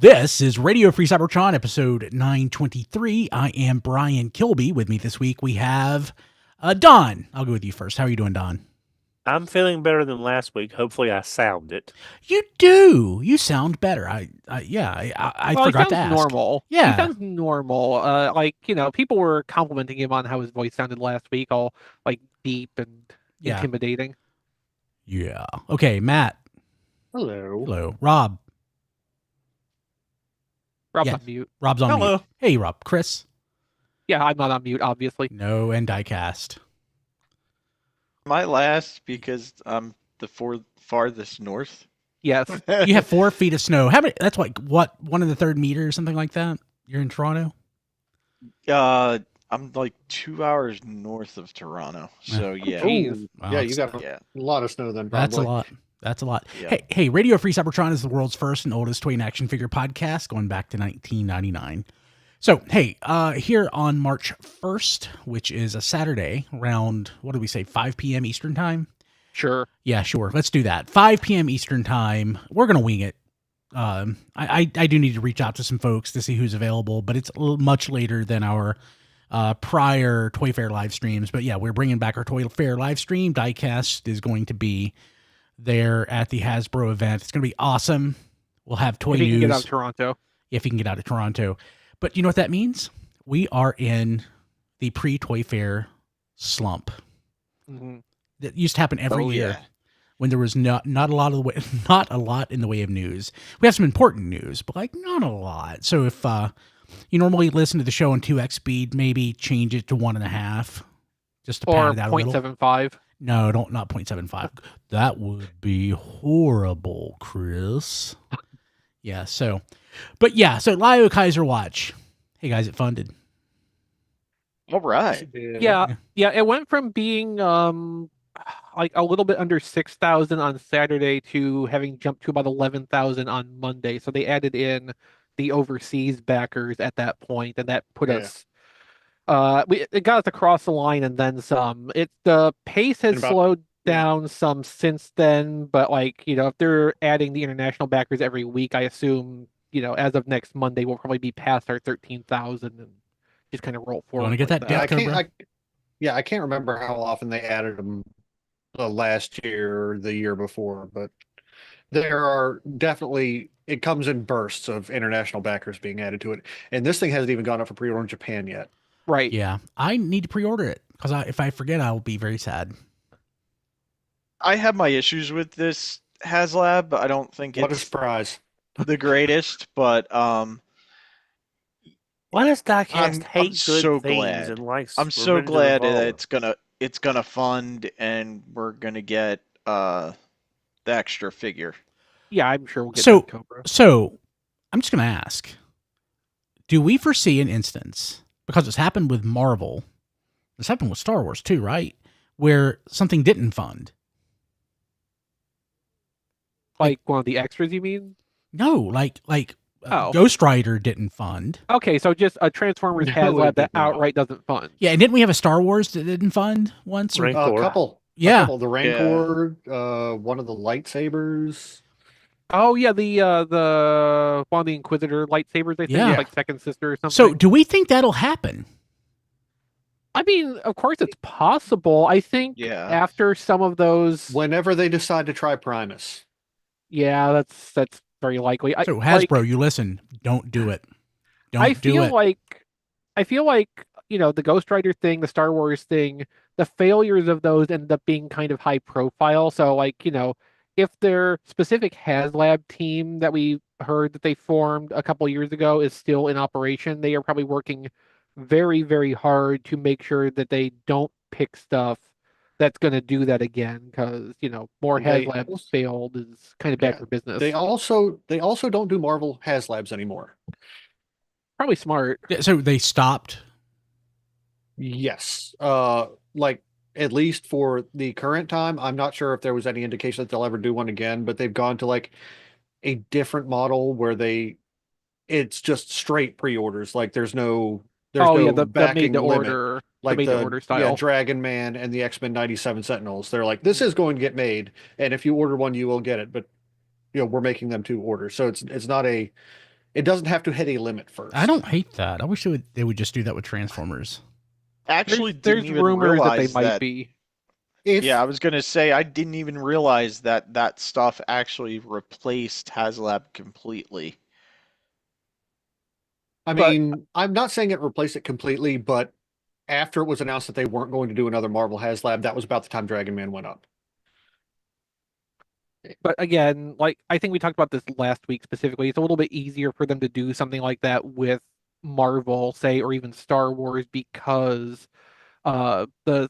This is Radio Free Cybertron, episode 923. I am Brian Kilby. With me this week, we have Don. I'll go with you first. How are you doing, Don? I'm feeling better than last week. Hopefully, I sound it. You do. You sound better. I forgot to ask. Normal. Yeah. He sounds normal. People were complimenting him on how his voice sounded last week, all like deep and intimidating. Yeah. Okay, Matt. Hello. Hello. Rob. Rob's on mute. Rob's on mute. Hey, Rob. Chris. Yeah, I'm not on mute, obviously. No, and Diecast. My last because I'm the farthest north. Yes. You have 4 feet of snow. How many? That's like what? 1 1/3 meter or something like that. You're in Toronto. I'm like 2 hours north of Toronto. So yeah. Ooh, Wow, yeah, you got a lot of snow then. Probably. That's a lot. That's a lot. Yeah. Hey, Radio Free Cybertron is the world's first and oldest toy and action figure podcast, going back to 1999. So, hey, here on March 1st, which is a Saturday, around, what do we say, 5 p.m. Eastern time? Sure. Yeah, sure. Let's do that. 5 p.m. Eastern time. We're going to wing it. I do need to reach out to some folks to see who's available, but it's much later than our prior Toy Fair live streams. But yeah, we're bringing back our Toy Fair live stream. Diecast is going to be there at the Hasbro event. It's going to be awesome. We'll have toy news. If you can get out of Toronto. If you can get out of Toronto. But you know what that means? We are in the pre-Toy Fair slump. Mm-hmm. That used to happen every year when there was not a lot in the way of news. We have some important news, but like not a lot. So if you normally listen to the show in 2x speed, maybe change it to 1.5 just to pad it out a little. 0.75. No, not 0.75. That would be horrible, Chris. Yeah, so Liokaiser Watch. Hey guys, it funded. All right. Yeah, it went from being like a little bit under 6,000 on Saturday to having jumped to about 11,000 on Monday. So they added in the overseas backers at that point, and that put us it got us across the line and then some. The pace has slowed down some since then, but if they're adding the international backers every week, I assume, as of next Monday, we'll probably be past our 13,000 and just kind of roll forward. Want to get that Death Cobra? I can't remember how often they added them last year or the year before, but there are definitely, it comes in bursts of international backers being added to it. And this thing hasn't even gone up for pre-order in Japan yet. Right. Yeah, I need to pre-order it because if I forget, I'll be very sad. I have my issues with this HasLab. I don't think What a it's surprise. the greatest, but Why does Diecast hate I'm good so things glad. and likes I'm so Revenge of the glad that Evolved? it's gonna fund and we're gonna get the extra figure. Yeah, I'm sure we'll get So- that Cobra. So, I'm just going to ask, do we foresee an instance, because it's happened with Marvel, it's happened with Star Wars too, right? Where something didn't fund? Like one of the extras, you mean? No, like Oh. Ghost Rider didn't fund. Okay, so just a Transformers No, HasLab it that did not. outright doesn't fund. Yeah, and didn't we have a Star Wars that didn't fund once? Or, Right. A Rancor. couple. yeah. The Rancor, one of the lightsabers. Oh yeah, the one of the Inquisitor lightsabers, I think, Yeah. like Second Sister or something. So, do we think that'll happen? I mean, of course it's possible. I think Yeah. after some of those, Whenever they decide to try Primus. yeah, that's very likely. So, Hasbro, you listen. Don't do it. Don't I do feel it. I feel like the Ghost Rider thing, the Star Wars thing, the failures of those end up being kind of high profile. So if their specific HasLab team that we heard that they formed a couple years ago is still in operation, they are probably working very, very hard to make sure that they don't pick stuff that's going to do that again, because more They HasLabs also- failed is kind of bad Yeah, for business. They also don't do Marvel HasLabs anymore. Probably smart. Yeah, so, they stopped. Yes. Like at least for the current time, I'm not sure if there was any indication that they'll ever do one again, but they've gone to like a different model where it's just straight pre-orders. Like there's no The backing made to limit. order, Like the made to order style. Dragon Man and the X-Men 97 Sentinels. They're like, this is going to get made, and if you order one, you will get it. But we're making them to order, so it's not It doesn't have to hit a limit first. I don't hate that. I wish they would just do that with Transformers. Actually, There's didn't even rumors that they realize might that. be. Yeah, I was gonna say I didn't even realize that that stuff actually replaced HasLab completely. I mean, I'm not saying it replaced it completely, but after it was announced that they weren't going to do another Marvel HasLab, that was about the time Dragon Man went up. But again, like I think we talked about this last week specifically, it's a little bit easier for them to do something like that with Marvel, say, or even Star Wars, because the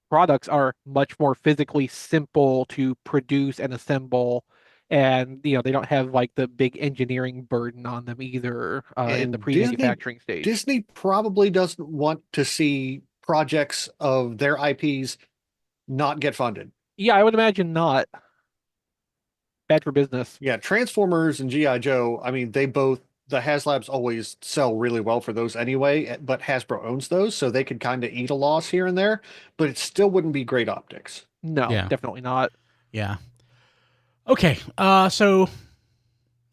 products are much more physically simple to produce and assemble, and they don't have like the big engineering burden on them either in the And pre-manufacturing stage. Disney probably doesn't want to see projects of their IPs not get funded. Yeah, I would imagine not. Bad for business. Yeah, Transformers and G.I. Joe, I mean, the HasLabs always sell really well for those anyway, but Hasbro owns those, so they could kind of eat a loss here and there, but it still wouldn't be great optics. No, Yeah. definitely not. Yeah. Okay. So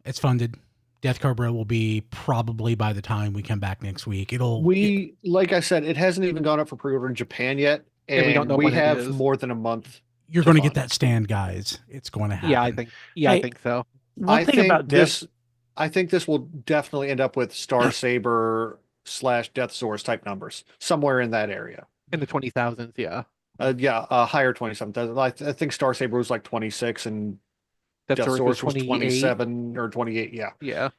it's funded. Death Cobra will be probably by the time we come back next week. Like I said, it hasn't even gone up for pre-order in Japan yet, And we don't know we when it have is. more than a month. You're to going to get fund. that stand, guys. It's going to happen. Yeah, I think. Yeah, Hey, I think so. One thing about Death, I think this will definitely end up with Star Saber / Death Source type numbers somewhere in that area. In the 20,000s, yeah. Higher 27. I think Star Saber was like 26 and Death Death Source Source was 28. 27 or 28. Yeah. Yeah.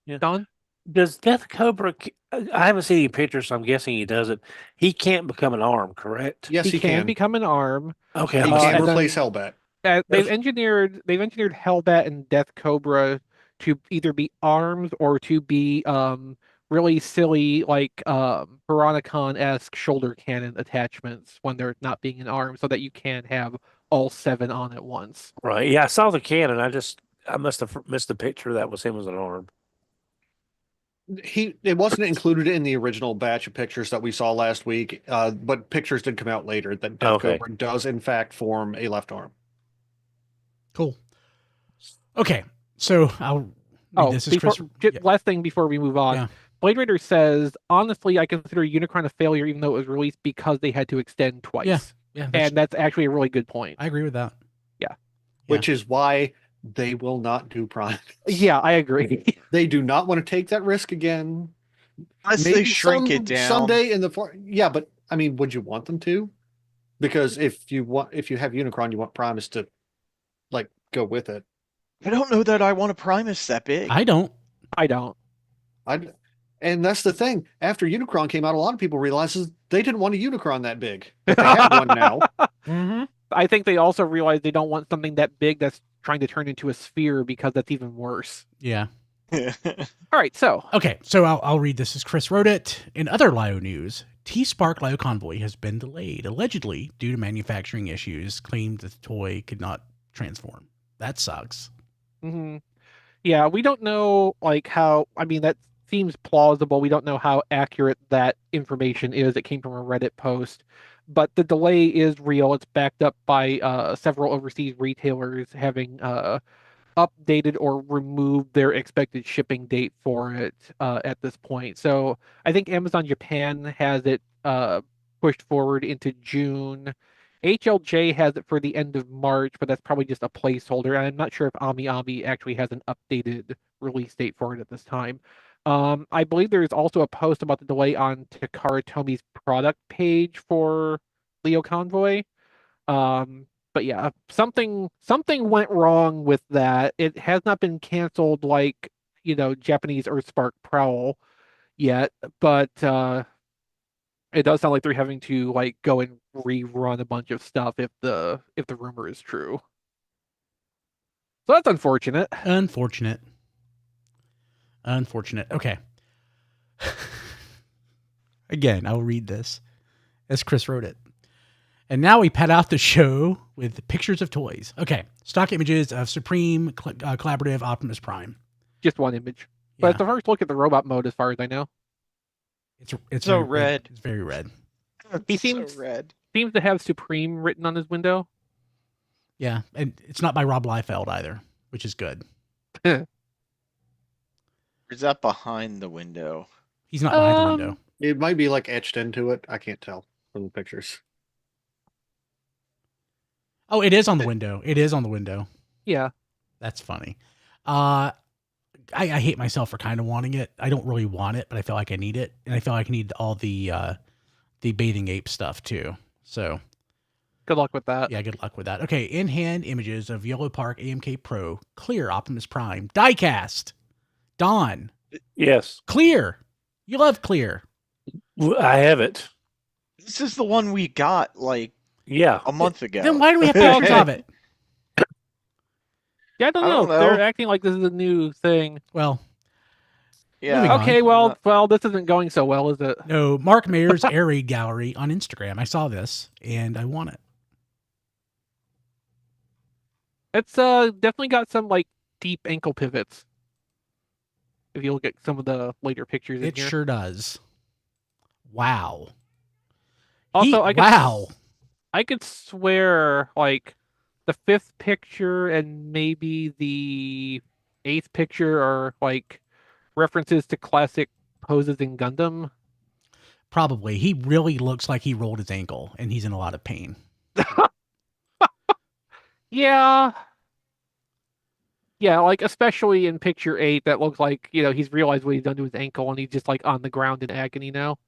Yeah. Don? does Death Cobra? I haven't seen any pictures, so I'm guessing he doesn't. He can't become an arm, correct? Yes, he can can. become an arm. Okay, He I'm can and then- replace Hellbat. They've engineered Hellbat and Death Cobra to either be arms or to be really silly like Piranha-esque shoulder cannon attachments when they're not being an arm, so that you can have all 7 on at once. right. Yeah, I saw the cannon. I must have missed the picture that was him as an arm. It wasn't included in the original batch of pictures that we saw last week, but pictures did come out later that Death Okay. Cobra does in fact form a left arm. Cool. Okay. So I'll read this as Chris. Last thing before we move on. Yeah. Blade Runner says, honestly, I consider Unicron a failure even though it was released because they had to extend twice. Yeah. And that's actually a really good point. I agree with that. Which is why they will not do Prime. Yeah, I agree. They do not want to take that risk again. Unless they shrink it down. Someday in yeah, but I mean, would you want them to? Because if you have Unicron, you want Primus to like go with it. I don't know that I want a Primus that big. I don't. And that's the thing. After Unicron came out, a lot of people realized they didn't want a Unicron that big. But they have one now. Mm-hmm. I think they also realize they don't want something that big that's trying to turn into a sphere, because that's even worse. Yeah. All right, so. Okay, so I'll read this as Chris wrote it. In other Lio news, T-Spark Lio Convoy has been delayed, allegedly due to manufacturing issues, claimed the toy could not transform. That sucks. Mm-hmm. Yeah, we don't know that seems plausible. We don't know how accurate that information is. It came from a Reddit post, but the delay is real. It's backed up by several overseas retailers having updated or removed their expected shipping date for it at this point. So I think Amazon Japan has it pushed forward into June. HLJ has it for the end of March, but that's probably just a placeholder. And I'm not sure if Ami Ami actually has an updated release date for it at this time. I believe there's also a post about the delay on Takara Tomi's product page for Lio Convoy. But yeah, something went wrong with that. It has not been canceled like, Japanese Earthspark Prowl yet, but it does sound like they're having to like go and rerun a bunch of stuff if the rumor is true. So that's unfortunate. Unfortunate. Okay. Again, I'll read this as Chris wrote it. And now we pad out the show with pictures of toys. Okay. Stock images of Supreme Collaborative Optimus Prime. Just one image. But it's the first look at the robot mode as far as I know. It's so very red. It's very red. He seems so red. Seems to have Supreme written on his window. Yeah, and it's not by Rob Liefeld either, which is good. Or is that behind the window? He's not behind the window. It might be like etched into it. I can't tell from the pictures. Oh, it is on the window. It is on the window. Yeah. That's funny. I hate myself for kind of wanting it. I don't really want it, but I feel like I need it, and I feel like I need all the bathing ape stuff too. So Good luck with that. yeah, good luck with that. Okay, in hand images of Yolopark AMK Pro, clear Optimus Prime, diecast, Don, Yes, clear. You love clear. I have it. This is the one we got like Yeah. a month ago. Then why do we have pictures of it? Yeah, I don't know. They're acting like this is a new thing. Well, Yeah. moving on. Okay, well, this isn't going so well, is it? no, Mark Mayer's Air Raid Gallery on Instagram. I saw this and I want it. It's definitely got some like deep ankle pivots. If you look at some of the later pictures in It here. sure does. Wow. Also, wow. I could swear like the 5th picture and maybe the 8th picture are like references to classic poses in Gundam. Probably. He really looks like he rolled his ankle and he's in a lot of pain. Yeah. Yeah, like especially in picture 8, that looks like, he's realized what he's done to his ankle and he's just like on the ground in agony now.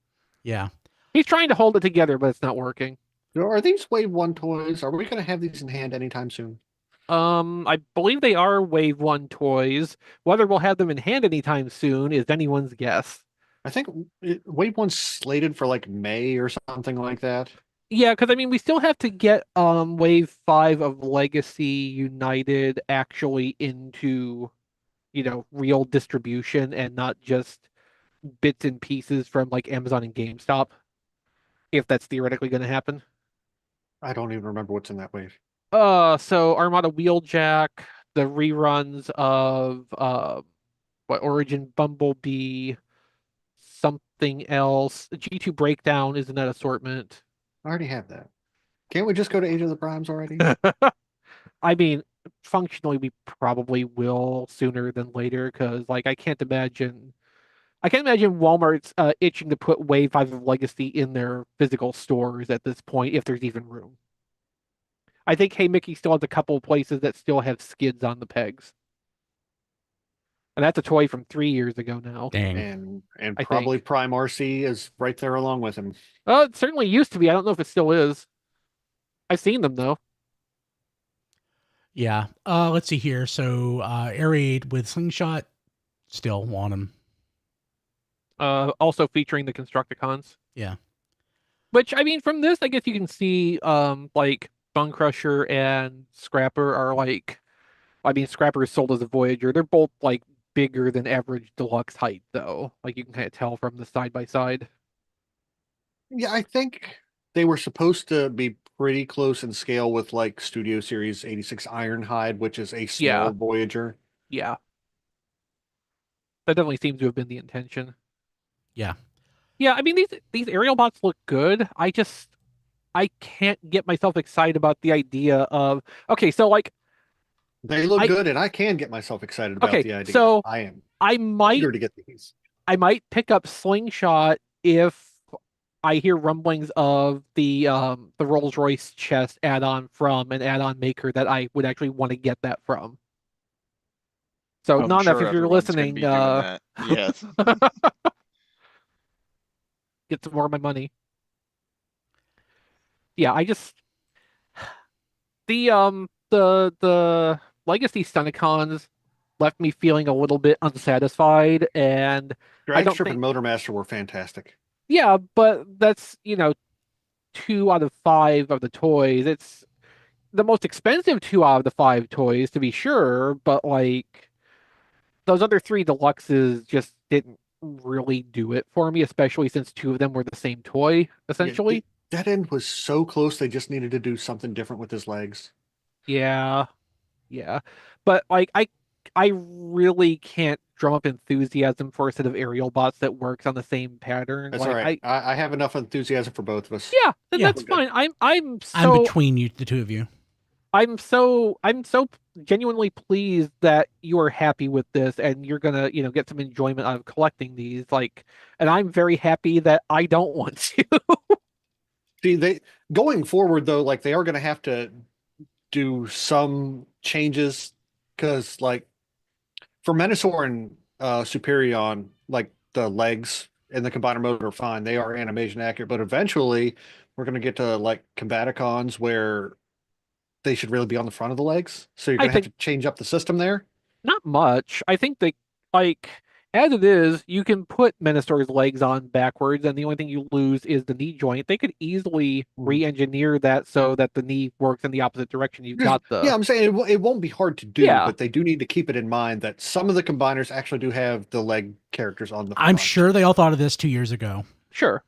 Yeah. He's trying to hold it together, but it's not working. Are these Wave 1 toys? Are we going to have these in hand anytime soon? I believe they are Wave 1 toys. Whether we'll have them in hand anytime soon is anyone's guess. I think Wave 1's slated for like May or something like that. Yeah, because I mean, we still have to get Wave 5 of Legacy United actually into, real distribution and not just bits and pieces from like Amazon and GameStop, if that's theoretically going to happen. I don't even remember what's in that wave. So Armada Wheeljack, the reruns of Origin Bumblebee, something else. G2 Breakdown is in that assortment. I already have that. Can't we just go to Age of the Primes already? I mean, functionally, we probably will sooner than later because, like, I can't imagine Walmart's itching to put Wave 5 of Legacy in their physical stores at this point, if there's even room. I think Hey Mickey still has a couple of places that still have skids on the pegs. And that's a toy from 3 years ago now. Dang. And I probably think. Prime RC is right there along with him. It certainly used to be. I don't know if it still is. I've seen them, though. Yeah. Let's see here. So, Air Raid with Slingshot, still want him. Also featuring the Constructicons. Yeah. Which, I mean, from this, I guess you can see, like, Bone Crusher and Scrapper are like, I mean, Scrapper is sold as a Voyager. They're both, like, bigger than average deluxe height, though. Like, you can kind of tell from the side by side. Yeah, I think they were supposed to be pretty close in scale with like Studio Series 86 Ironhide, which is a small Voyager. Yeah. That definitely seems to have been the intention. Yeah. Yeah, I mean, these Aerialbots look good. I can't get myself excited about the idea of, okay, so like, they look good, and I can get myself excited about the idea. So I am eager to get these. I might pick up Slingshot if I hear rumblings of the Rolls-Royce chest add-on from an add-on maker that I would actually want to get that from. So, I'm Nana, sure if you're everyone's gonna listening, be doing that. Yes. get some more of my money. Yeah, I just the Legacy Stunticons left me feeling a little bit unsatisfied, and Dragstrip and Motormaster were fantastic. Yeah, but that's 2 out of 5 of the toys. It's the most expensive 2 out of the 5 toys, to be sure, but like those other 3 deluxes just didn't really do it for me, especially since 2 of them were the same toy, essentially. Yeah, that end was so close, they just needed to do something different with his legs. Yeah. But like I really can't drum up enthusiasm for a set of Aerialbots that works on the same pattern. That's like, all right. I have enough enthusiasm for both of us. Yeah, Yeah. that's fine. I'm I'm between you, the two of you. I'm so genuinely pleased that you are happy with this and you're gonna, get some enjoyment out of collecting these. Like, and I'm very happy that I don't want to. See, they going forward though, like they are going to have to do some changes because, like, for Menasor and Superion, like the legs and the combiner mode are fine; they are animation accurate. But eventually, we're going to get to like Combaticons where they should really be on the front of the legs. So you're I going to have think to change up the system there. not much. I think they like as it is, you can put Menastor's legs on backwards, and the only thing you lose is the knee joint. They could easily re-engineer that so that the knee works in the opposite direction. You've got the Yeah, I'm saying it won't be hard to do, Yeah. but they do need to keep it in mind that some of the combiners actually do have the leg characters on the I'm front. sure they all thought of this 2 years ago. Sure.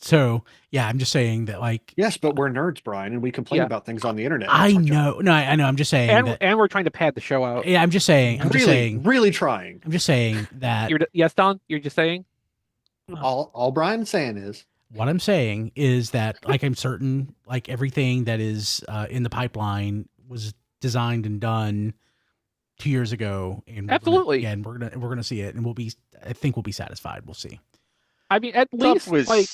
So yeah, I'm just saying that, like, Yes, but we're nerds, Brian, and we complain Yeah. about things on the internet. I That's our job. know. No, I know. I'm just saying that. And we're trying to pad the show out. Yeah, I'm just saying. Really trying. I'm just saying that. Yes, Don, you're just saying? All Brian's saying is What I'm saying is that, like, I'm certain, like, everything that is in the pipeline was designed and done 2 years ago, and Absolutely. and we're gonna see it, and I think we'll be satisfied. We'll see. I mean, at least like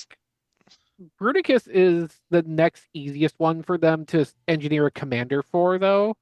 Bruticus is the next easiest one for them to engineer a commander for, though,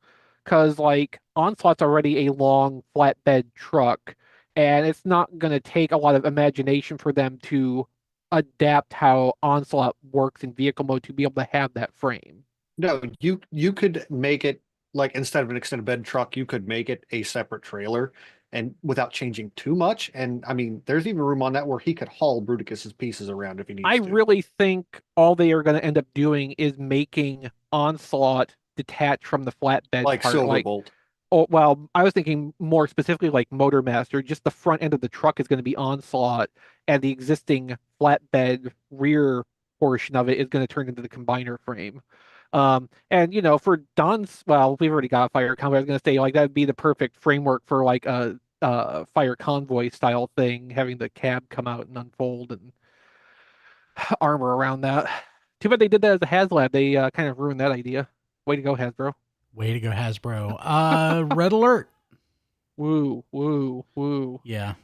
because like Onslaught's already a long flatbed truck, and it's not going to take a lot of imagination for them to adapt how Onslaught works in vehicle mode to be able to have that frame. no. You could make it like instead of an extended bed truck, you could make it a separate trailer, and without changing too much. And I mean, there's even room on that where he could haul Bruticus's pieces around if he needs I to. really think all they are going to end up doing is making Onslaught detach from the flatbed like part. Silverbolt. Oh, well, I was thinking more specifically like Motormaster. Just the front end of the truck is going to be Onslaught, and the existing flatbed rear portion of it is going to turn into the combiner frame. And for Don's, well, we've already got a fire convoy. I was going to say like that would be the perfect framework for like a fire convoy style thing, having the cab come out and unfold and armor around that. Too bad they did that as a HasLab. They kind of ruined that idea. Way to go, Hasbro. Way to go, Hasbro. Red Alert. Woo, woo, woo. Yeah.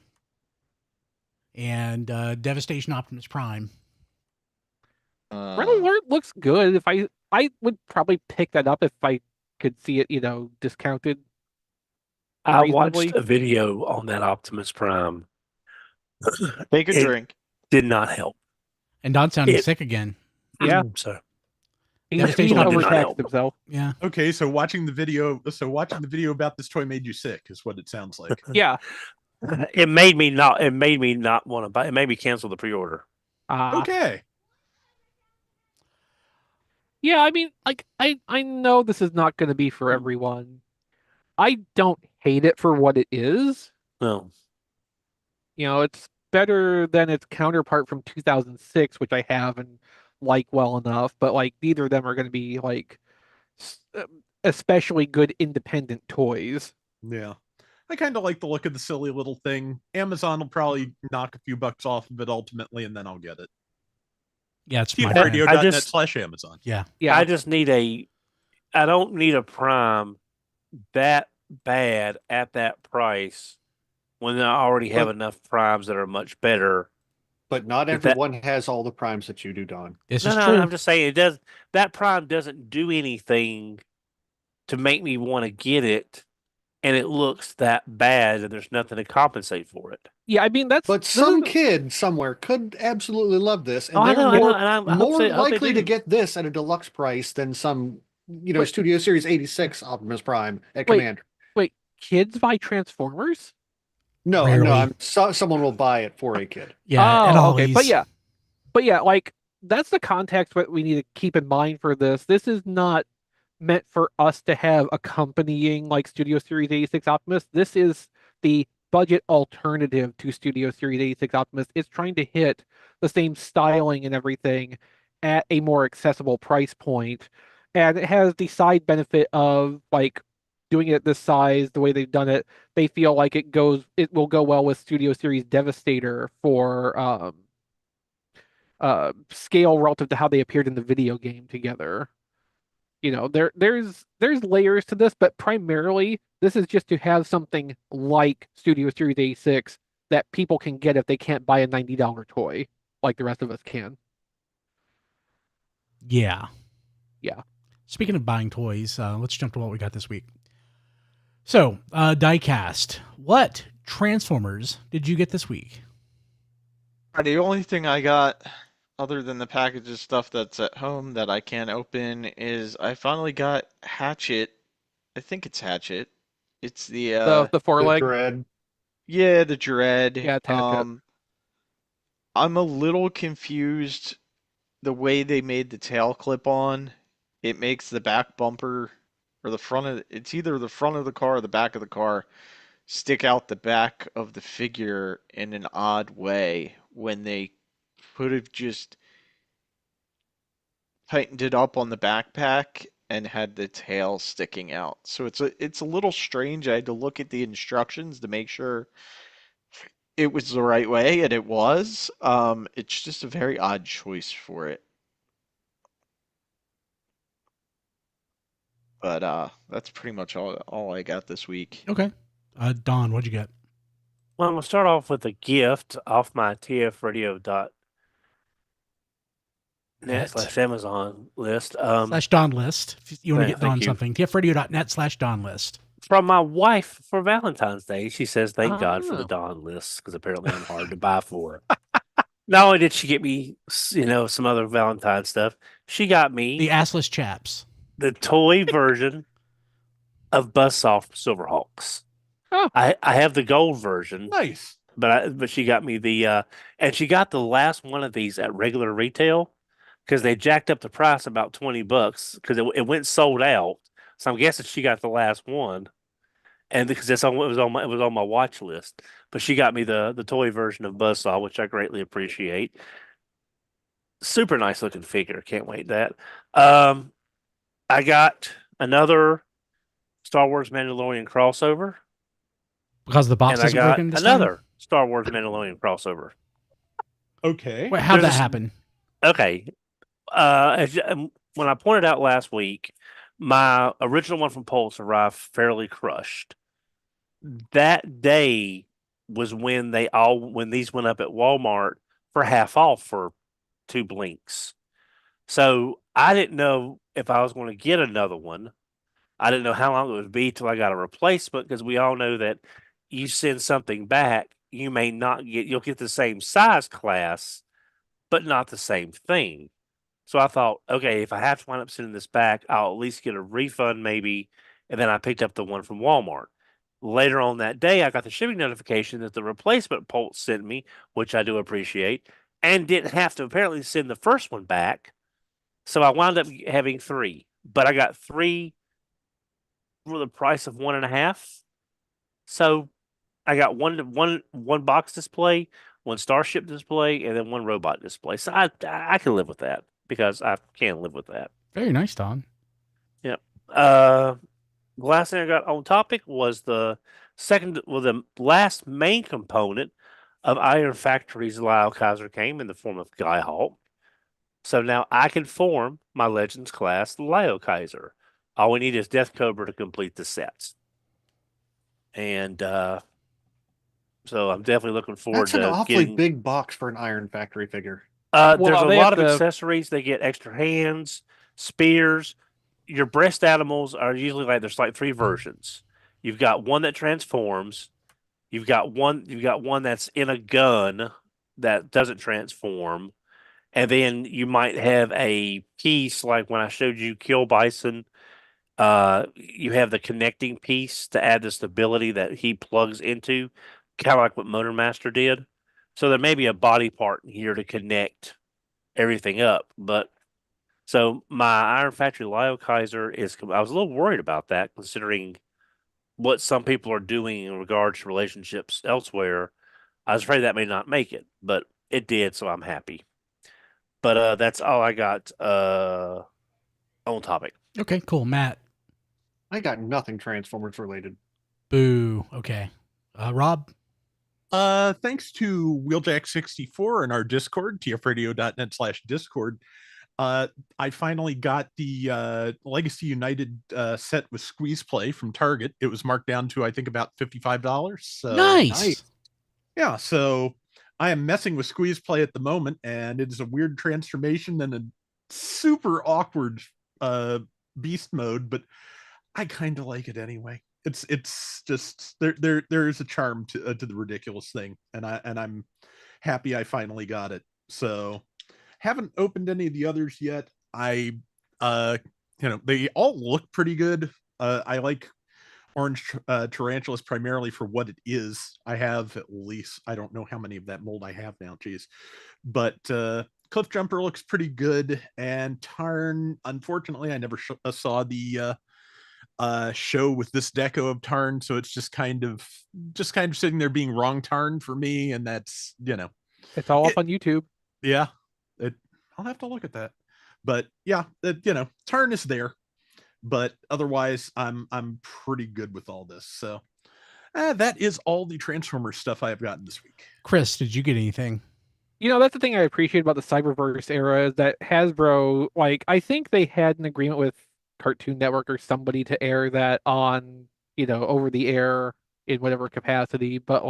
And Devastation Optimus Prime. Red Alert looks good. If I would probably pick that up if I could see it, discounted. I reasonably. watched a video on that Optimus Prime. Take a It drink. did not help. And Don sounding sick again. Yeah. So He's Devastation did not overtaxed help. himself. Yeah. Okay, so watching the video about this toy made you sick, is what it sounds like. Yeah. it made me not want to buy. It made me cancel the pre-order. Okay. Yeah, I mean, like I know this is not going to be for everyone. I don't hate it for what it is. No, It's better than its counterpart from 2006, which I have and like well enough, but like neither of them are going to be like especially good independent toys. Yeah. I kind of like the look of the silly little thing. Amazon will probably knock a few bucks off of it ultimately, and then I'll get it. Yeah, it's my bad. TeamRadio.net/Amazon. Yeah. Yeah. I just need I don't need a Prime that bad at that price when I already have enough Primes that are much better. But not everyone has all the primes that you do, Don. This No, is no, true. I'm just saying that Prime doesn't do anything to make me want to get it, and it looks that bad, and there's nothing to compensate for it. Yeah, I mean But some kid somewhere could absolutely love this, and I they're know, more, and I hope more they- I hope they likely to do. get this at a deluxe price than some, Wait. Studio Series 86 Optimus Prime at Wait. Commander. Wait, kids buy Transformers? No, Rarely. no, someone will buy it for a kid. Yeah. at all okay. these- But yeah, like that's the context what we need to keep in mind for this. This is not meant for us to have accompanying like Studio Series 86 Optimus. This is the budget alternative to Studio Series 86 Optimus. It's trying to hit the same styling and everything at a more accessible price point. And it has the side benefit of like doing it this size, the way they've done it. They feel like it will go well with Studio Series Devastator for scale relative to how they appeared in the video game together. there's layers to this, but primarily this is just to have something like Studio Series A6 that people can get if they can't buy a $90 toy like the rest of us can. Yeah. Yeah. Speaking of buying toys, let's jump to what we got this week. So, Diecast, what Transformers did you get this week? The only thing I got, other than the packages stuff that's at home that I can't open, is I finally got Hatchet. I think it's Hatchet. It's the The four-leg. Dread. yeah, the Dread. Yeah, it's Hatchet. I'm a little confused the way they made the tail clip on. It makes the back bumper or the front of it's either the front of the car or the back of the car stick out the back of the figure in an odd way when they could have just tightened it up on the backpack and had the tail sticking out. So it's a little strange. I had to look at the instructions to make sure it was the right way, and it was. It's just a very odd choice for it. But that's pretty much all I got this week. Okay. Don, what'd you get? Well, I'm going to start off with a gift off my tfradio.net / Amazon list. / Don list. If you want to get Don thank you. something, tfradio.net / Don list. From my wife for Valentine's Day. She says, thank God for the Oh. Don lists because apparently I'm hard to buy for. Not only did she get me, some other Valentine's stuff, she got me The assless chaps. the toy version of Buzzsaw from Silverhawks. Oh. I have the gold version, Nice. but she got me the and she got the last one of these at regular retail because they jacked up the price about $20 because it went sold out. So I'm guessing she got the last one, and because it was on my watch list. But she got me the toy version of Buzzsaw, which I greatly appreciate. Super nice looking figure. Can't wait that. I got another Star Wars Mandalorian crossover. Because the box and I isn't got broken this another time? Star Wars Mandalorian crossover. Okay. Wait, how'd that There's a- happen? Okay. When I pointed out last week, my original one from Pulse arrived fairly crushed. That day was when these went up at Walmart for half off for 2 blinks. So I didn't know if I was going to get another one. I didn't know how long it would be till I got a replacement because we all know that you send something back, you'll get the same size class, but not the same thing. So I thought, okay, if I have to wind up sending this back, I'll at least get a refund maybe. And then I picked up the one from Walmart. Later on that day, I got the shipping notification that the replacement Pulse sent me, which I do appreciate, and didn't have to apparently send the first one back. So I wound up having 3, but I got 3 for the price of 1.5. So I got one box display, one Starship display, and then one robot display. So I can live with that because I can live with that. Very nice, Don. Yep. The last thing I got on topic was the last main component of Iron Factory's Liokaiser came in the form of Guyhawk. So now I can form my Legends class Liokaiser. All we need is Death Cobra to complete the sets. And so I'm definitely looking forward That's to an awfully getting big box for an Iron Factory figure. There's Well, a they lot of have to- accessories. They get extra hands, spears. Your breast animals are usually there's 3 versions. You've got one that transforms. You've got one that's in a gun that doesn't transform. And then you might have a piece like when I showed you Kill Bison. You have the connecting piece to add the stability that he plugs into, kind of like what Motor Master did. So there may be a body part here to connect everything up. But so my Iron Factory Liokaiser I was a little worried about that considering what some people are doing in regards to relationships elsewhere. I was afraid that may not make it, but it did, so I'm happy. But that's all I got on topic. Okay, cool. Matt. I got nothing Transformers related. Boo. Okay. Rob. Thanks to Wheeljack64 and our Discord, tfradio.net / Discord. I finally got the Legacy United set with Squeeze Play from Target. It was marked down to I think about $55. So Nice. yeah, so I am messing with Squeeze Play at the moment, and it is a weird transformation and a super awkward beast mode, but I kind of like it anyway. It's just there is a charm to the ridiculous thing, and I'm happy I finally got it. So haven't opened any of the others yet. I they all look pretty good. I like Orange Tarantulas primarily for what it is. I have at least, I don't know how many of that mold I have now, geez. But Cliff Jumper looks pretty good. And Tarn, unfortunately, I never saw the show with this deco of Tarn, so it's just kind of sitting there being wrong Tarn for me, and that's, It's all up on YouTube. Yeah. I'll have to look at that. But yeah, Tarn is there. But otherwise, I'm pretty good with all this. So that is all the Transformers stuff I have gotten this week. Chris, did you get anything? That's the thing I appreciate about the Cyberverse era is that Hasbro, I think they had an agreement with Cartoon Network or somebody to air that on, over the air in whatever capacity, but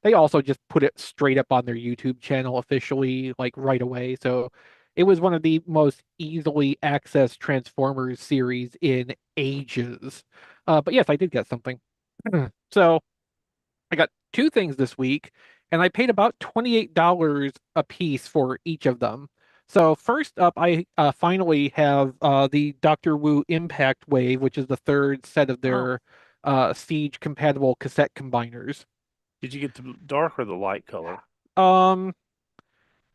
they also just put it straight up on their YouTube channel officially, right away. So it was one of the most easily accessed Transformers series in ages. But yes, I did get something. So I got two things this week, and I paid about $28 a piece for each of them. So first up, I finally have the Doctor Wu Impact Wave, which is the third set of their Siege compatible cassette combiners. Did you get the dark or the light color?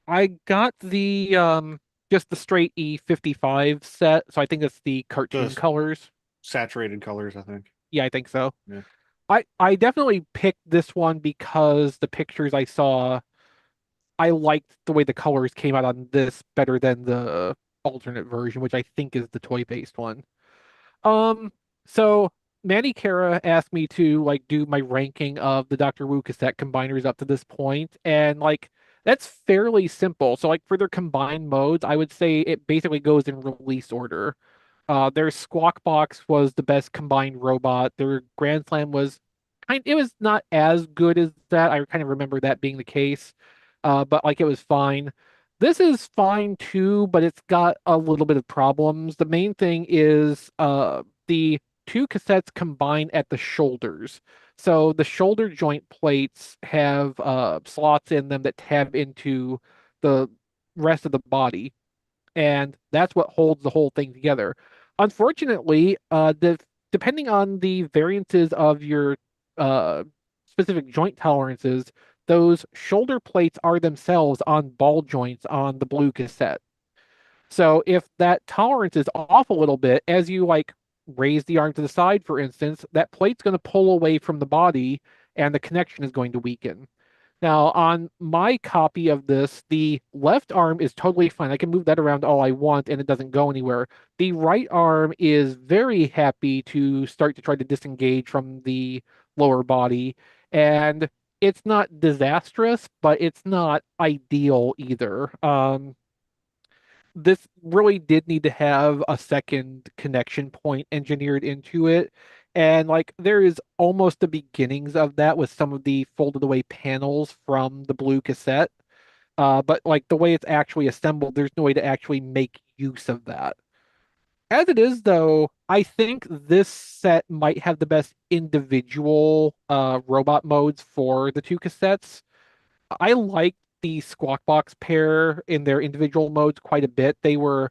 I got the just the straight E55 set, so I think that's the cartoon colors. Saturated colors, I think. Yeah, I think so. Yeah. I definitely picked this one because the pictures I saw, I liked the way the colors came out on this better than the alternate version, which I think is the toy-based one. So Manny Kara asked me to do my ranking of the Doctor Wu cassette combiners up to this point, and that's fairly simple. So for their combined modes, I would say it basically goes in release order. Their Squawk Box was the best combined robot. Their Grand Slam was it was not as good as that. I kind of remember that being the case. But it was fine. This is fine too, but it's got a little bit of problems. The main thing is the two cassettes combine at the shoulders. So the shoulder joint plates have slots in them that tab into the rest of the body, and that's what holds the whole thing together. Unfortunately, depending on the variances of your specific joint tolerances, those shoulder plates are themselves on ball joints on the blue cassette. So if that tolerance is off a little bit, as you raise the arm to the side, for instance, that plate's going to pull away from the body and the connection is going to weaken. Now, on my copy of this, the left arm is totally fine. I can move that around all I want and it doesn't go anywhere. The right arm is very happy to start to try to disengage from the lower body. And it's not disastrous, but it's not ideal either. This really did need to have a second connection point engineered into it. And there is almost the beginnings of that with some of the folded away panels from the blue cassette. But the way it's actually assembled, there's no way to actually make use of that. As it is, though, I think this set might have the best individual robot modes for the two cassettes. I like the Squawk Box pair in their individual modes quite a bit. They were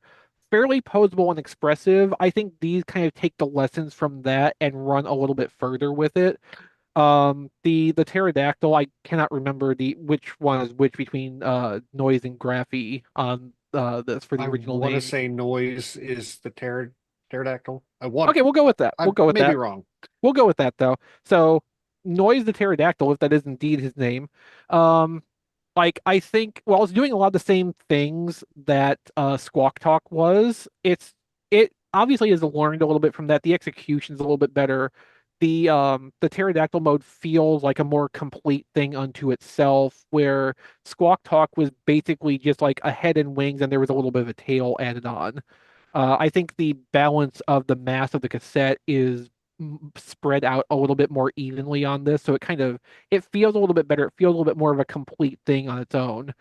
fairly posable and expressive. I think these kind of take the lessons from that and run a little bit further with it. The pterodactyl, I cannot remember which one is which between Noise and Graphy on this for the original I want name. to say Noise is the pterodactyl. I want. Okay, we'll go with that. We'll go with that. Maybe wrong. We'll go with that though. So Noise the pterodactyl, if that is indeed his name, I think it's doing a lot of the same things that Squawk Talk was. It obviously has learned a little bit from that. The execution's a little bit better. the pterodactyl mode feels like a more complete thing unto itself, where Squawk Talk was basically just like a head and wings, and there was a little bit of a tail added on. I think the balance of the mass of the cassette is spread out a little bit more evenly on this, so it feels a little bit better. It feels a little bit more of a complete thing on its own.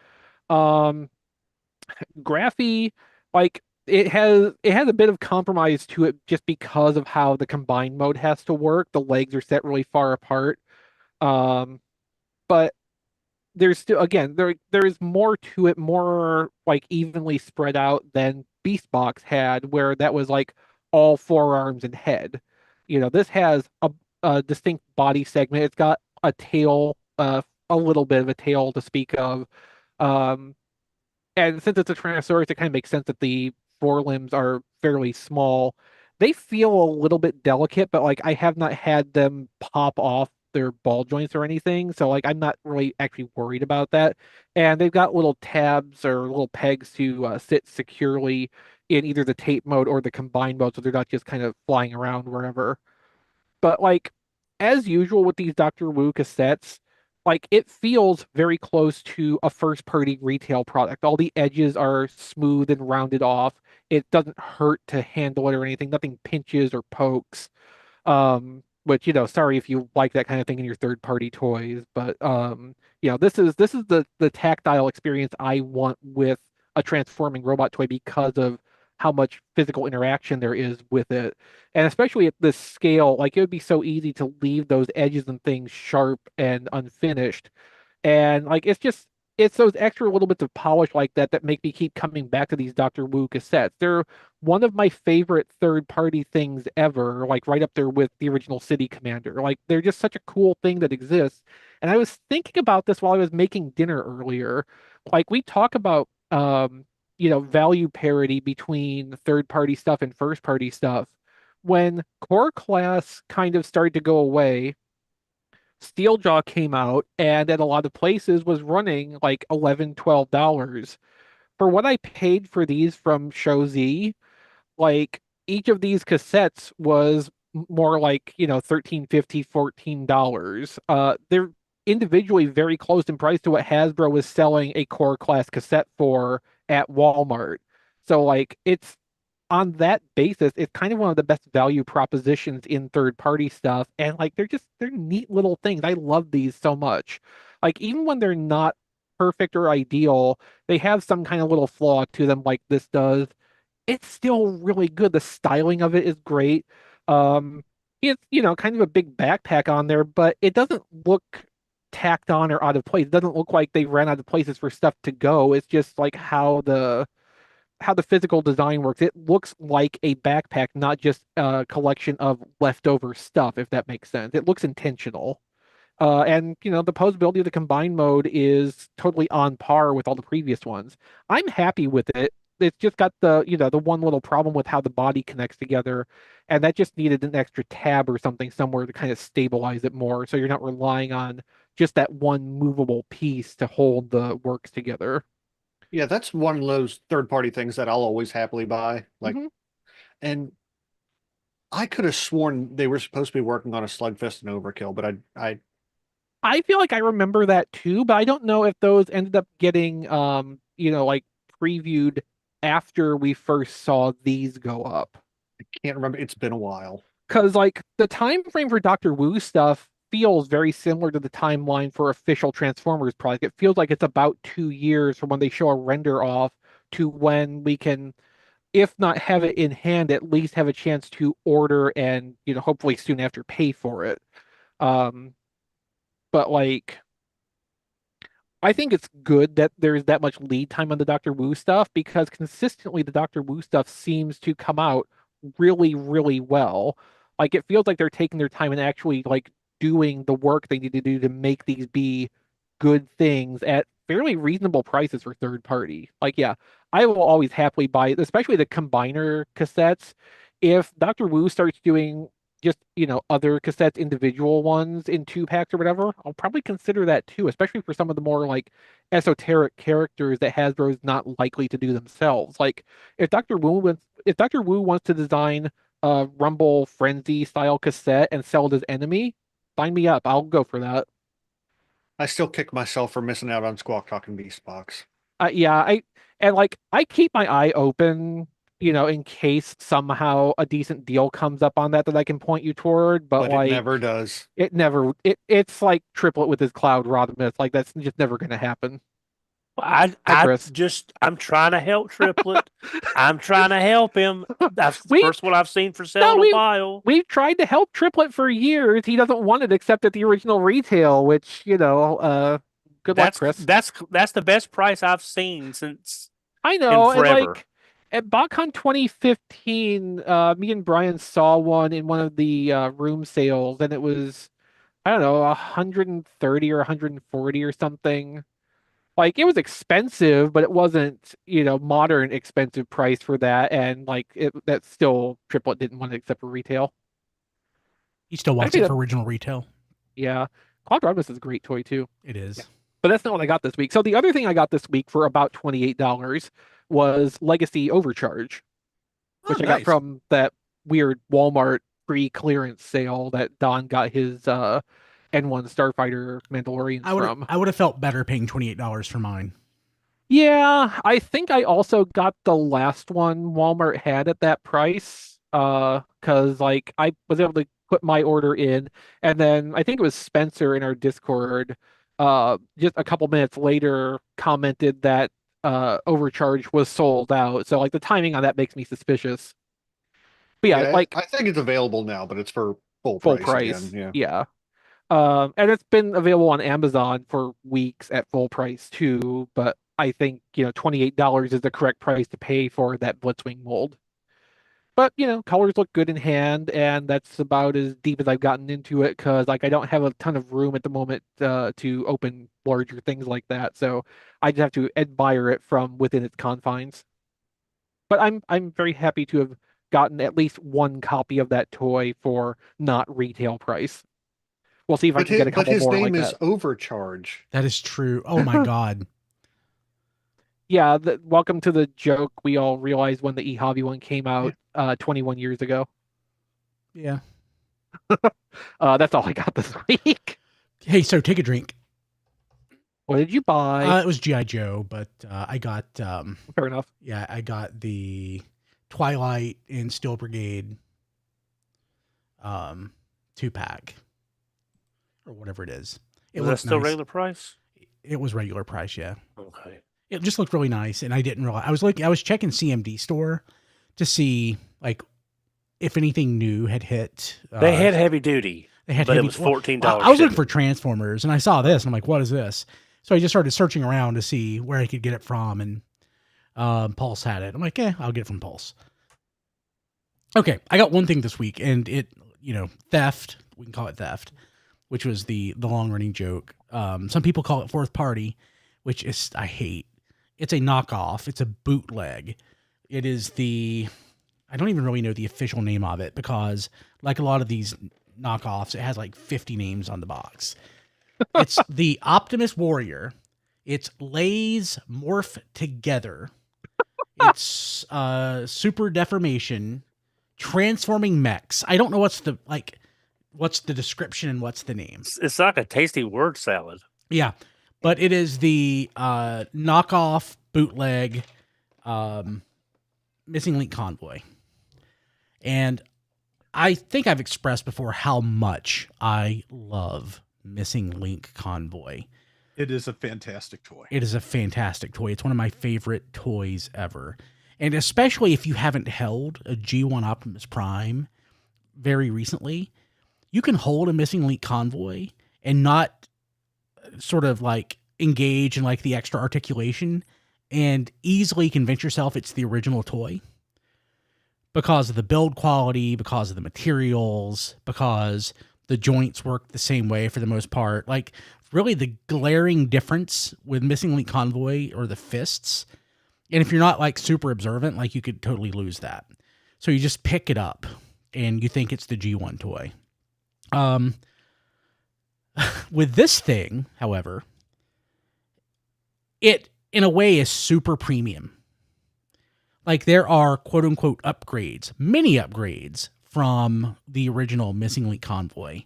Um, Graphy, like it has a bit of compromise to it just because of how the combined mode has to work. The legs are set really far apart. Um, but there's still, again, there is more to it, more like evenly spread out than Beast Box had, where that was like all forearms and head. This has a distinct body segment. It's got a tail, a little bit of a tail to speak of. Um, and since it's a Tyrannosaurus, it kind of makes sense that the forelimbs are fairly small. They feel a little bit delicate, but like I have not had them pop off their ball joints or anything, so like I'm not really actually worried about that. And they've got little tabs or little pegs to sit securely in either the tape mode or the combined mode, so they're not just kind of flying around wherever. But like as usual with these Doctor Wu cassettes, like it feels very close to a first party retail product. All the edges are smooth and rounded off. It doesn't hurt to handle it or anything. Nothing pinches or pokes. Which, sorry if you like that kind of thing in your third party toys, but this is the tactile experience I want with a transforming robot toy because of how much physical interaction there is with it. And especially at this scale, like it would be so easy to leave those edges and things sharp and unfinished. And like it's those extra little bits of polish like that that make me keep coming back to these Doctor Wu cassettes. They're one of my favorite third party things ever, like right up there with the original City Commander. Like they're just such a cool thing that exists. And I was thinking about this while I was making dinner earlier. Like we talk about value parity between third party stuff and first party stuff. When core class kind of started to go away, Steeljaw came out and at a lot of places was running like $11, $12. For what I paid for these from Show Z, like each of these cassettes was more like, 13.50, $14. They're individually very close in price to what Hasbro was selling a core class cassette for at Walmart. So like it's on that basis, it's kind of one of the best value propositions in third party stuff. And like they're neat little things. I love these so much. Like even when they're not perfect or ideal, they have some kind of little flaw to them like this does. It's still really good. The styling of it is great. Um it's kind of a big backpack on there, but it doesn't look tacked on or out of place. It doesn't look like they ran out of places for stuff to go. It's just like how the physical design works. It looks like a backpack, not just a collection of leftover stuff, if that makes sense. It looks intentional. And the posability of the combined mode is totally on par with all the previous ones. I'm happy with it. It's just got the one little problem with how the body connects together, and that just needed an extra tab or something somewhere to kind of stabilize it more, so you're not relying on just that one movable piece to hold the works together. Yeah, that's one of those third party things that I'll always happily buy. Like, Mhm. and I could have sworn they were supposed to be working on a Slugfest and Overkill, but I feel like I remember that too, but I don't know if those ended up getting like previewed after we first saw these go up. can't remember. It's been a while. Because like the time frame for Doctor Wu stuff feels very similar to the timeline for official Transformers product. It feels like it's about 2 years from when they show a render off to when we can, if not have it in hand, at least have a chance to order and hopefully soon after pay for it. Um, but like I think it's good that there's that much lead time on the Doctor Wu stuff because consistently the Doctor Wu stuff seems to come out really, really well. Like it feels like they're taking their time and actually like doing the work they need to do to make these be good things at fairly reasonable prices for third party. Like, yeah, I will always happily buy it, especially the combiner cassettes. If Doctor Wu starts doing just other cassettes, individual ones in 2 packs or whatever, I'll probably consider that too, especially for some of the more like esoteric characters that Hasbro is not likely to do themselves. Like if Dr. Wu wants to design Rumble Frenzy style cassette and sell it as enemy, sign me up. I'll go for that. I still kick myself for missing out on Squawk Talking Beast box. Yeah, I keep my eye open, in case somehow a decent deal comes up on that I can point you toward. But But it never does. It's like Triplet with his Cloud Rodimus. Like that's just never going to happen. Chris. I'm trying to help Triplet. I'm trying to help him. That's the first one I've seen for sale in a while. We've tried to help Triplet for years. He doesn't want it except at the original retail, which, good luck, Chris. That's the best price I've seen since I know, in forever. And like at BotCon 2015, me and Brian saw one in one of the room sales, and it was, I don't know, 130 or 140 or something. Like it was expensive, but it wasn't, modern expensive price for that. And like that still Triplet didn't want to accept for retail. He still wants it for original retail. Yeah. Cloud Rodimus is a great toy too. It is. Yeah. But that's not what I got this week. So the other thing I got this week for about $28 was Legacy Overcharge, which I got from that weird Walmart free clearance sale that Don got his N1 Starfighter Mandalorian from. I would have felt better paying $28 for mine. Yeah, I think I also got the last one Walmart had at that price. Because like I was able to put my order in, and then I think it was Spencer in our Discord, just a couple minutes later commented that Overcharge was sold out. So like the timing on that makes me suspicious. But yeah, like I think it's available now, but it's for full price. Again. Yeah. And it's been available on Amazon for weeks at full price too, but I think, $28 is the correct price to pay for that Blitzwing mold. But, colors look good in hand, and that's about as deep as I've gotten into it because, like, I don't have a ton of room at the moment to open larger things like that. So I just have to admire it from within its confines. But I'm very happy to have gotten at least one copy of that toy for not retail price. We'll see if I can get a couple more like that. But his name is Overcharge. That is true. Oh my God. Yeah, welcome to the joke we all realized when the eHobby one came out 21 years ago. Yeah. That's all I got this week. Hey, so take a drink. What did you buy? It was G.I. Joe, but I got... Fair enough. Yeah, I got the Twilight and Steel Brigade 2-pack. Or whatever it is. Was that still regular price? It was regular price, yeah. Okay. It just looked really nice, and I didn't realize. I was checking CMD store to see like if anything new had hit. They had heavy duty. But it was $14. I was looking for Transformers, and I saw this, and I'm like, "What is this?" So I just started searching around to see where I could get it from, and Pulse had it. I'm like, I'll get it from Pulse. Okay, I got one thing this week, and it, theft. We can call it theft, which was the long running joke. Some people call it fourth party, which is I hate. It's a knockoff. It's a bootleg. It is I don't even really know the official name of it because, like a lot of these knockoffs, it has like 50 names on the box. It's the Optimus Warrior. It's Lay's Morph Together. It's Super Deformation, Transforming Mechs. I don't know what's the description and what's the name. It's like a tasty word salad. Yeah. But it is the knockoff bootleg Missing Link Convoy. And I think I've expressed before how much I love Missing Link Convoy. It is a fantastic toy. It is a fantastic toy. It's one of my favorite toys ever. And especially if you haven't held a G1 Optimus Prime very recently, you can hold a Missing Link Convoy and not sort of like engage in like the extra articulation and easily convince yourself it's the original toy because of the build quality, because of the materials, because the joints work the same way for the most part. Like really the glaring difference with Missing Link Convoy or the fists. And if you're not like super observant, like you could totally lose that. So you just pick it up and you think it's the G1 toy. With this thing, however, it in a way is super premium. Like there are quote unquote upgrades, mini upgrades from the original Missing Link Convoy,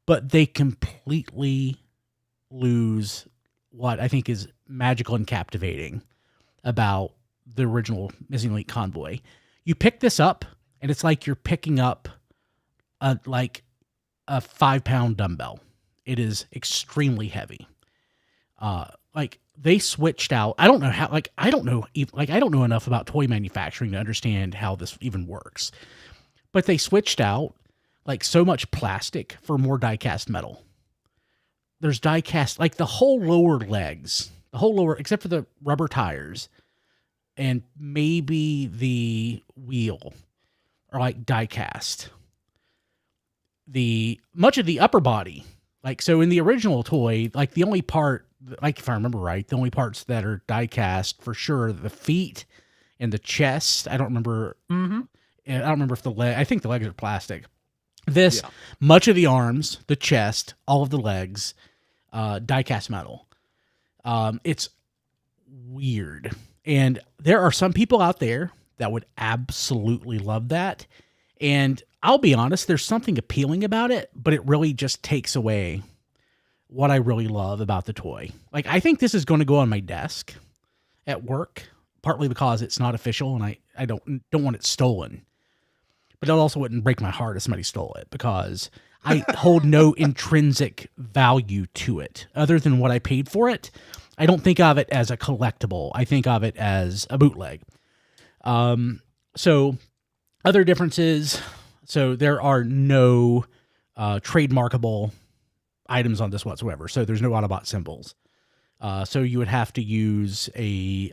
but they completely lose what I think is magical and captivating about the original Missing Link Convoy. You pick this up, and it's like you're picking up a 5-pound dumbbell. It is extremely heavy. Like they switched out. I don't know how. I don't know enough about toy manufacturing to understand how this even works. But they switched out like so much plastic for more die-cast metal. There's die-cast, like the whole lower legs, except for the rubber tires and maybe the wheel are like die-cast. Much of the upper body, like, so in the original toy, like the only part, like if I remember right, the only parts that are die-cast for sure are the feet and the chest. I don't remember. Mm-hmm. I don't remember if I think the legs are plastic. Much of the arms, the chest, all of the legs, die-cast metal. It's weird. And there are some people out there that would absolutely love that. And I'll be honest, there's something appealing about it, but it really just takes away what I really love about the toy. Like, I think this is going to go on my desk at work, partly because it's not official and I don't want it stolen. But it also wouldn't break my heart if somebody stole it, because I hold no intrinsic value to it other than what I paid for it. I don't think of it as a collectible. I think of it as a bootleg. So other differences. So there are no trademarkable items on this whatsoever. So there's no Autobot symbols. So you would have to use a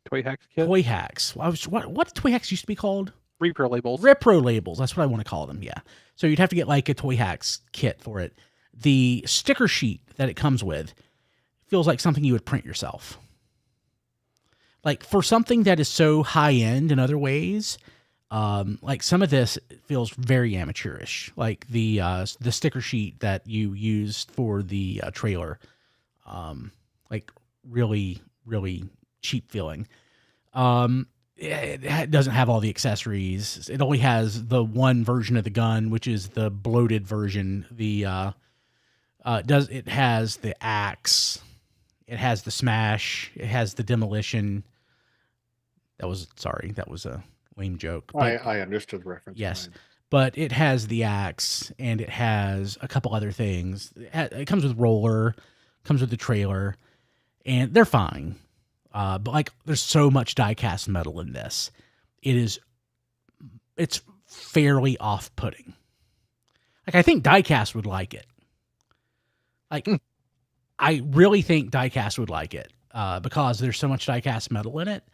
Toy Hacks kit? Toy Hacks. What Toy Hacks used to be called? Repro labels. Repro labels. That's what I want to call them. Yeah. So you'd have to get like a Toy Hacks kit for it. The sticker sheet that it comes with feels like something you would print yourself. Like for something that is so high end in other ways, like some of this feels very amateurish. Like the sticker sheet that you used for the trailer, like really, really cheap feeling. It doesn't have all the accessories. It only has the one version of the gun, which is the bloated version. It has the axe, it has the smash, it has the demolition. That was a lame joke. But, I understood the reference. yes, but it has the axe and it has a couple other things. It comes with roller, comes with the trailer, and they're fine. But like, there's so much die-cast metal in this. It's fairly off-putting. Like, I think die-cast would like it. Like, I really think die-cast would like it, because there's so much die-cast metal in it.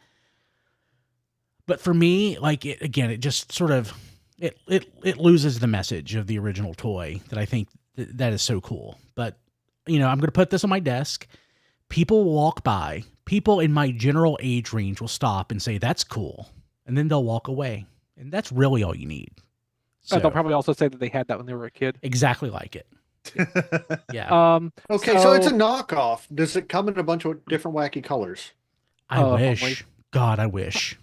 But for me, like, it just sort of, it loses the message of the original toy that I think that is so cool. But, I'm going to put this on my desk. People will walk by. People in my general age range will stop and say, that's cool. And then they'll walk away. And that's really all you need. So, They'll probably also say that they had that when they were a kid. exactly like it. Yeah. Okay, so it's a knockoff. Does it come in a bunch of different wacky colors? I wish. Homely. God, I wish.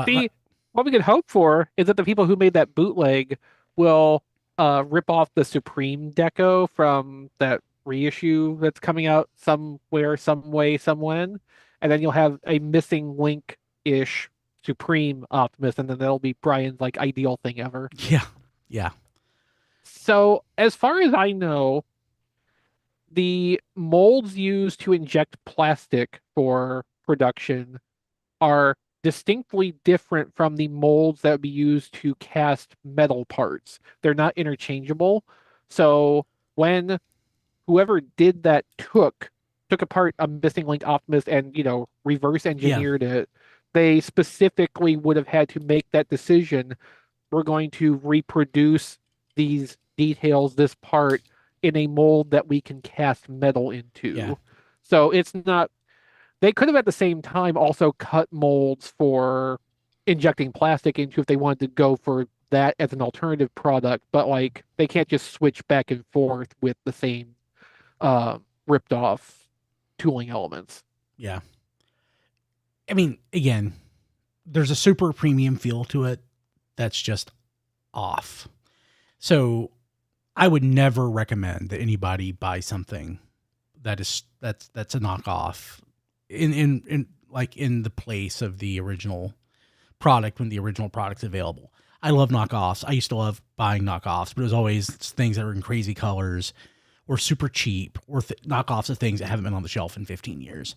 See, what we could hope for is that the people who made that bootleg will rip off the Supreme deco from that reissue that's coming out somewhere, some way, somewhen, and then you'll have a Missing Link-ish Supreme Optimus, and then that'll be Brian's like ideal thing ever. Yeah. So, as far as I know, the molds used to inject plastic for production are distinctly different from the molds that would be used to cast metal parts. They're not interchangeable. So when whoever did that took apart a Missing Link Optimus and, reverse engineered it, they specifically would have had to make that decision. We're going to reproduce these details, this part, in a mold that we can cast metal into. Yeah. So it's not. They could have at the same time also cut molds for injecting plastic into if they wanted to go for that as an alternative product, but like they can't just switch back and forth with the same ripped off tooling elements. Yeah. I mean, again, there's a super premium feel to it that's just off. So I would never recommend that anybody buy something that's a knockoff in the place of the original product when the original product's available. I love knockoffs. I used to love buying knockoffs, but it was always things that were in crazy colors or super cheap or knockoffs of things that haven't been on the shelf in 15 years.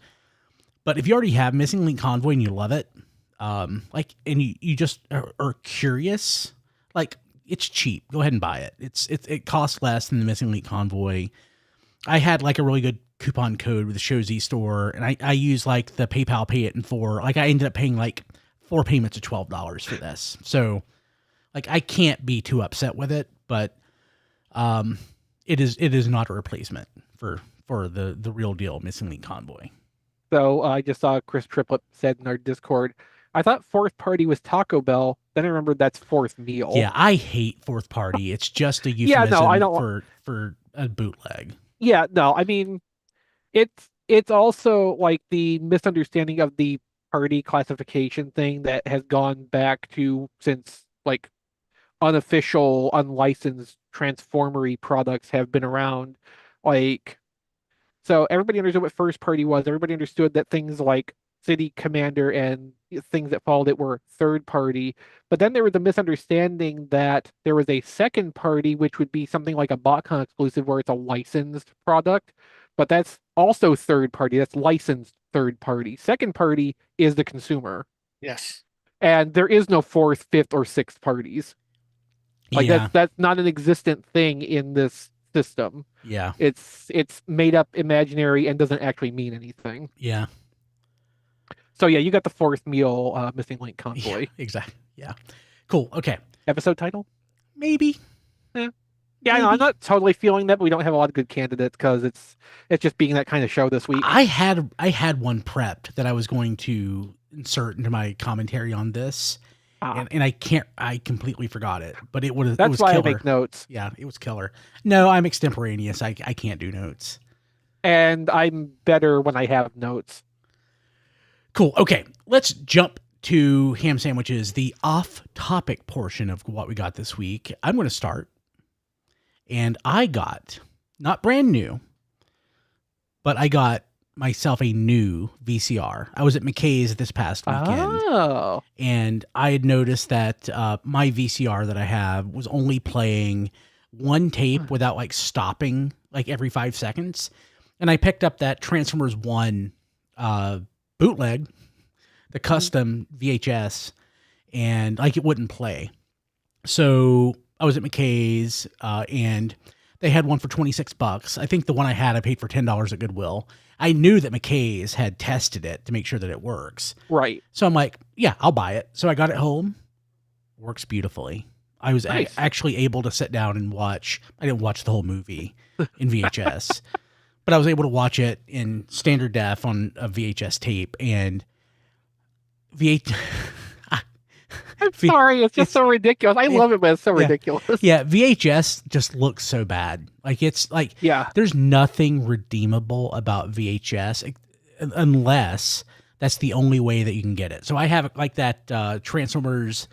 But if you already have Missing Link Convoy and you love it, and you just are curious, like, it's cheap. Go ahead and buy it. It costs less than the Missing Link Convoy. I had like a really good coupon code with the Show Z store, and I use like the PayPal pay it in 4. Like I ended up paying like 4 payments of $12 for this. So like I can't be too upset with it, but it is not a replacement for the real deal Missing Link Convoy. So I just saw Chris Triplett said in our Discord, I thought fourth party was Taco Bell. Then I remembered that's fourth meal. Yeah, I hate fourth party. It's just a euphemism I don't for a bootleg. Yeah, no, I mean, it's also like the misunderstanding of the party classification thing that has gone back to since like unofficial, unlicensed transformery products have been around. Like, so everybody understood what first party was. Everybody understood that things like City Commander and things that followed it were third party. But then there was a misunderstanding that there was a second party, which would be something like a BotCon exclusive where it's a licensed product. But that's also third party. That's licensed third party. Second party is the consumer. Yes. And there is no fourth, fifth, or sixth parties. Like Yeah. that's not an existent thing in this system. Yeah. It's made up, imaginary, and doesn't actually mean anything. Yeah. So yeah, you got the fourth meal, Missing Link Convoy. Yeah, exactly. Yeah. Cool. Okay. Episode title? Maybe. Yeah, I know, I'm not totally feeling that, but we don't have a lot of good candidates because it's just being that kind of show this week. I had one prepped that I was going to insert into my commentary on this. And I completely forgot it, but it was That's why killer. I make notes. Yeah, it was killer. No, I'm extemporaneous. I can't do notes. And I'm better when I have notes. Cool. Okay, let's jump to ham sandwiches, the off-topic portion of what we got this week. I'm going to start. And I got, not brand new, but I got myself a new VCR. I was at McKay's this past weekend. Oh. And I had noticed that my VCR that I have was only playing one tape without like stopping like every 5 seconds. And I picked up that Transformers 1 bootleg, the custom VHS, and like it wouldn't play. So I was at McKay's and they had one for $26. I think the one I had, I paid for $10 at Goodwill. I knew that McKay's had tested it to make sure that it works. Right. So I'm like, yeah, I'll buy it. So I got it home. Works beautifully. I was actually able to sit down and watch. I didn't watch the whole movie in VHS, but I was able to watch it in standard def on a VHS tape. And I'm sorry, it's just so ridiculous. I love it, but it's so ridiculous. Yeah, VHS just looks so bad. Like it's like, there's nothing redeemable about VHS unless that's the only way that you can get it. So I have like that Transformers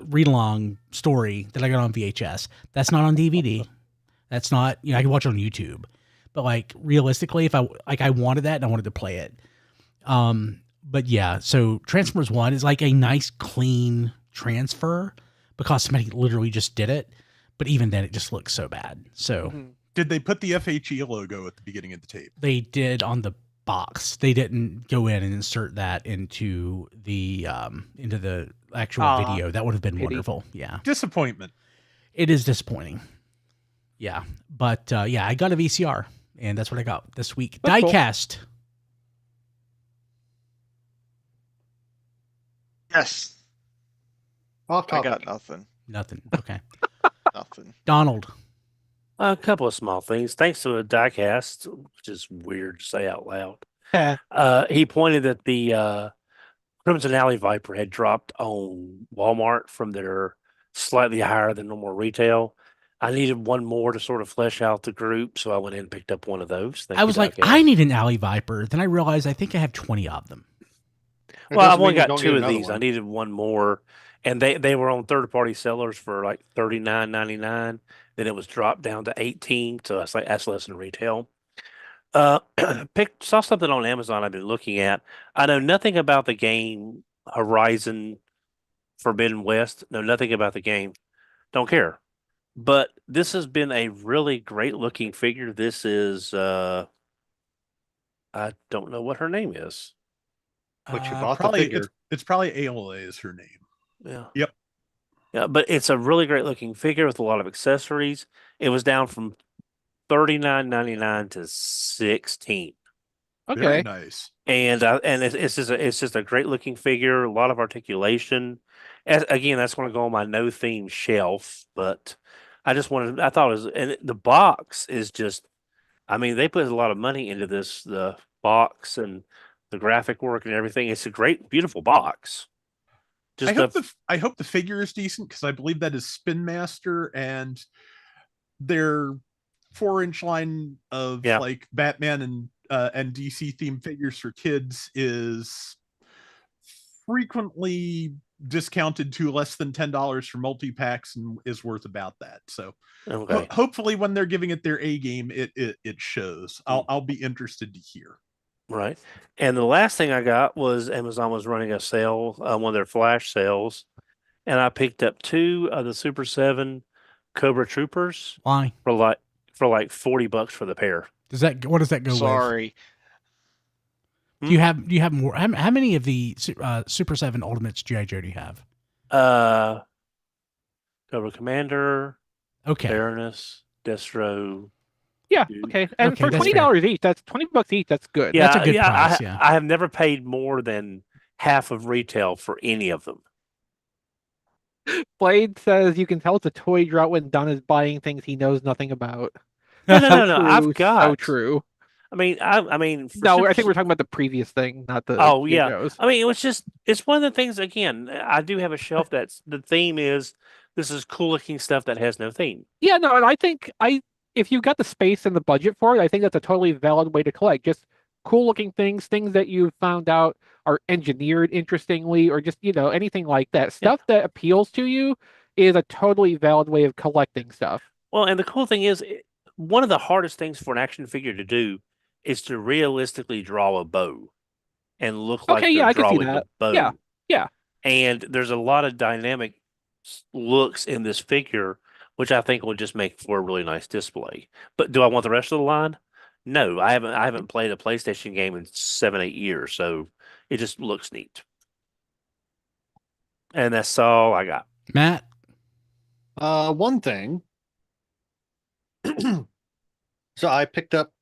read-along story that I got on VHS. That's not on DVD. That's not, I can watch it on YouTube. But like realistically, if I wanted that and I wanted to play it. But yeah, so Transformers 1 is like a nice, clean transfer because somebody literally just did it. But even then, it just looks so bad. So, Did they put the FHE logo at the beginning of the tape? They did on the box. They didn't go in and insert that into the actual video. That would have been wonderful. Yeah. Disappointment. It is disappointing. Yeah. But yeah, I got a VCR, and that's what I got this week. That's Diecast. Cool. Yes. Off I topic. got nothing. Nothing. Okay. Nothing. Donald. A couple of small things. Thanks to a Diecast, which is weird to say out loud. He pointed that the Crimson Alley Viper had dropped on Walmart from their slightly higher than normal retail. I needed one more to sort of flesh out the group, so I went in and picked up one of those. I was like, I need an Alley Viper. Then I realized I think I have 20 of them. It Well, I've doesn't mean only you got don't get two of another these. I one. needed one more, and they were on third party sellers for like $39.99. Then it was dropped down to 18, so that's less than retail. Uh, saw something on Amazon I've been looking at. I know nothing about the game Horizon Forbidden West. Know nothing about the game. Don't care. But this has been a really great looking figure. This is I don't know what her name is. But you bought the Probably figure. it's probably Ayla is her name. Yeah. Yep. Yeah, but it's a really great looking figure with a lot of accessories. It was down from $39.99 to 16. Very Okay. nice. And it's just a great looking figure, a lot of articulation. Again, that's going to go on my no theme shelf, but I thought it was, and the box is just, I mean, they put a lot of money into this, the box and the graphic work and everything. It's a great, beautiful box. I Just hope the figure is decent because I believe that is Spin Master, and their 4-inch line of Yeah. like Batman and DC themed figures for kids is frequently discounted to less than $10 for multi-packs and is worth about that. So okay. hopefully when they're giving it their A game, it shows. I'll be interested to hear. Right. And the last thing I got was Amazon was running a sale, one of their flash sales, and I picked up two of the Super 7 Cobra Troopers Why? for like $40 for the pair. What does that go with? Sorry. Do you have more? How many of the Super 7 Ultimates GI Joe do you have? Cobra Commander, Okay. Baroness, Destro. Yeah. Dude. Okay. And Okay, for that's $20 each, that's $20 each. That's good. Yeah, That's a good price, I, yeah. I have never paid more than half of retail for any of them. Blade says you can tell it's a toy drought when Don is buying things he knows nothing about. No, So no. true, I've got. so true. I mean, for No, I Super think we're talking about the previous thing, not the Oh G.I. yeah. Joes. I mean, it's one of the things again, I do have a shelf that's the theme is this is cool looking stuff that has no theme. Yeah, no, and I think if you've got the space and the budget for it, I think that's a totally valid way to collect. Just cool looking things that you found out are engineered interestingly, or just, anything like that. Stuff that appeals to you is a totally valid way of collecting stuff. Well, and the cool thing is one of the hardest things for an action figure to do is to realistically draw a bow and look like Okay, yeah, they're I can see drawing a that. bow. Yeah. Yeah. And there's a lot of dynamic looks in this figure, which I think will just make for a really nice display. But do I want the rest of the line? No, I haven't played a PlayStation game in 7-8 years, so it just looks neat. And that's all I got. Matt? One thing. So I picked up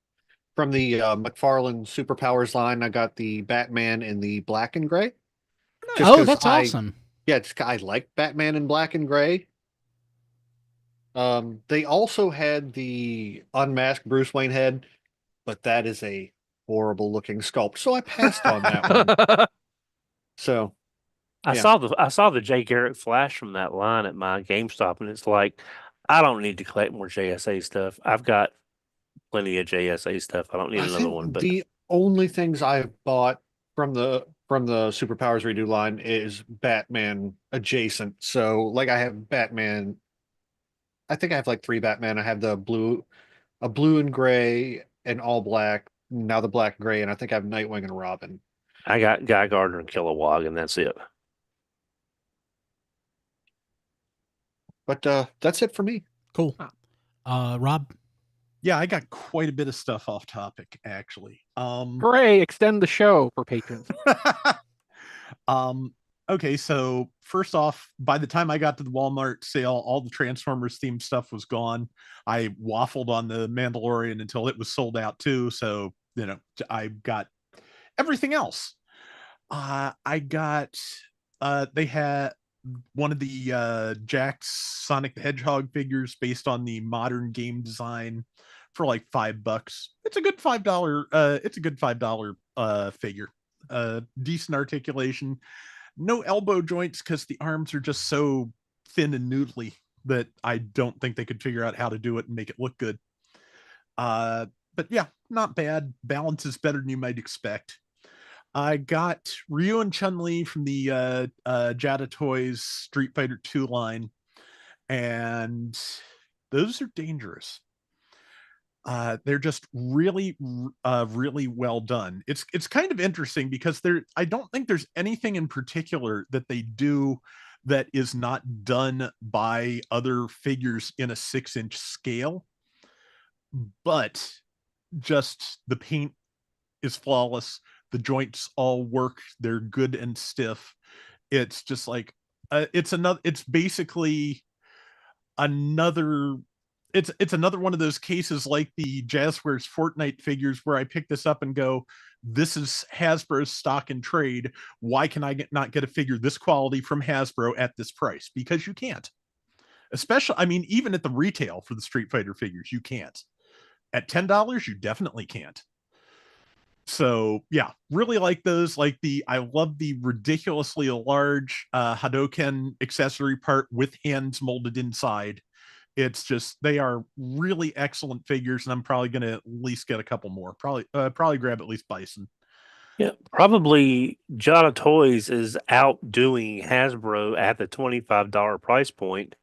from the McFarlane Superpowers line, I got the Batman in the black and gray. Just Oh, 'cause that's awesome. Yeah, I like Batman in black and gray. They also had the unmasked Bruce Wayne head, but that is a horrible looking sculpt, so I passed on that one. So I Yeah. saw the Jay Garrick Flash from that line at my GameStop, and it's like I don't need to collect more JSA stuff. I've got plenty of JSA stuff. I don't need I another think one. But the only things I've bought from the Superpowers redo line is Batman adjacent. So like I have Batman. I think I have like 3 Batman. I have a blue and gray, and all black. Now the black and gray, and I think I have Nightwing and Robin. I got Guy Gardner and Kilowog, and that's it. But that's it for me. Cool. Rob? Yeah, I got quite a bit of stuff off topic, actually. Hooray, extend the show for patrons. Okay, so first off, by the time I got to the Walmart sale, all the Transformers themed stuff was gone. I waffled on the Mandalorian until it was sold out too. So, I got everything else. I got they had one of the Jack's Sonic the Hedgehog figures based on the modern game design for like $5. It's a good $5 figure. Decent articulation. No elbow joints because the arms are just so thin and noodly that I don't think they could figure out how to do it and make it look good. But yeah, not bad. Balance is better than you might expect. I got Ryu and Chun-Li from the Jada Toys Street Fighter 2 line, and those are dangerous. They're just really, really well done. It's kind of interesting because I don't think there's anything in particular that they do that is not done by other figures in a 6-inch scale, but just the paint is flawless. The joints all work. They're good and stiff. It's just like it's basically another it's another one of those cases like the Jazzwares Fortnite figures where I pick this up and go, this is Hasbro's stock and trade. Why can I not get a figure this quality from Hasbro at this price? Because you can't. Especially, I mean, even at the retail for the Street Fighter figures, you can't. At $10, you definitely can't. So yeah, really like those. I love the ridiculously large Hadoken accessory part with hands molded inside. It's just, they are really excellent figures, and I'm probably going to at least get a couple more. Probably grab at least Bison. Yeah, probably Jada Toys is outdoing Hasbro at the $25 price point,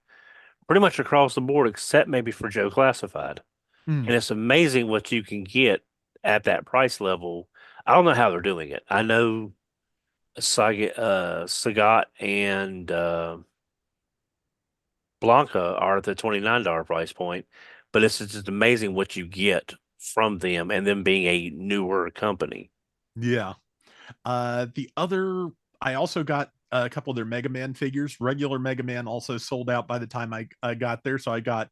pretty much across the board, except maybe for Joe Classified. And it's amazing what you can get at that price level. I don't know how they're doing it. I know Sagat and Blanca are at the $29 price point, but it's just amazing what you get from them and them being a newer company. Yeah. I also got a couple of their Mega Man figures. Regular Mega Man also sold out by the time I got there. So I got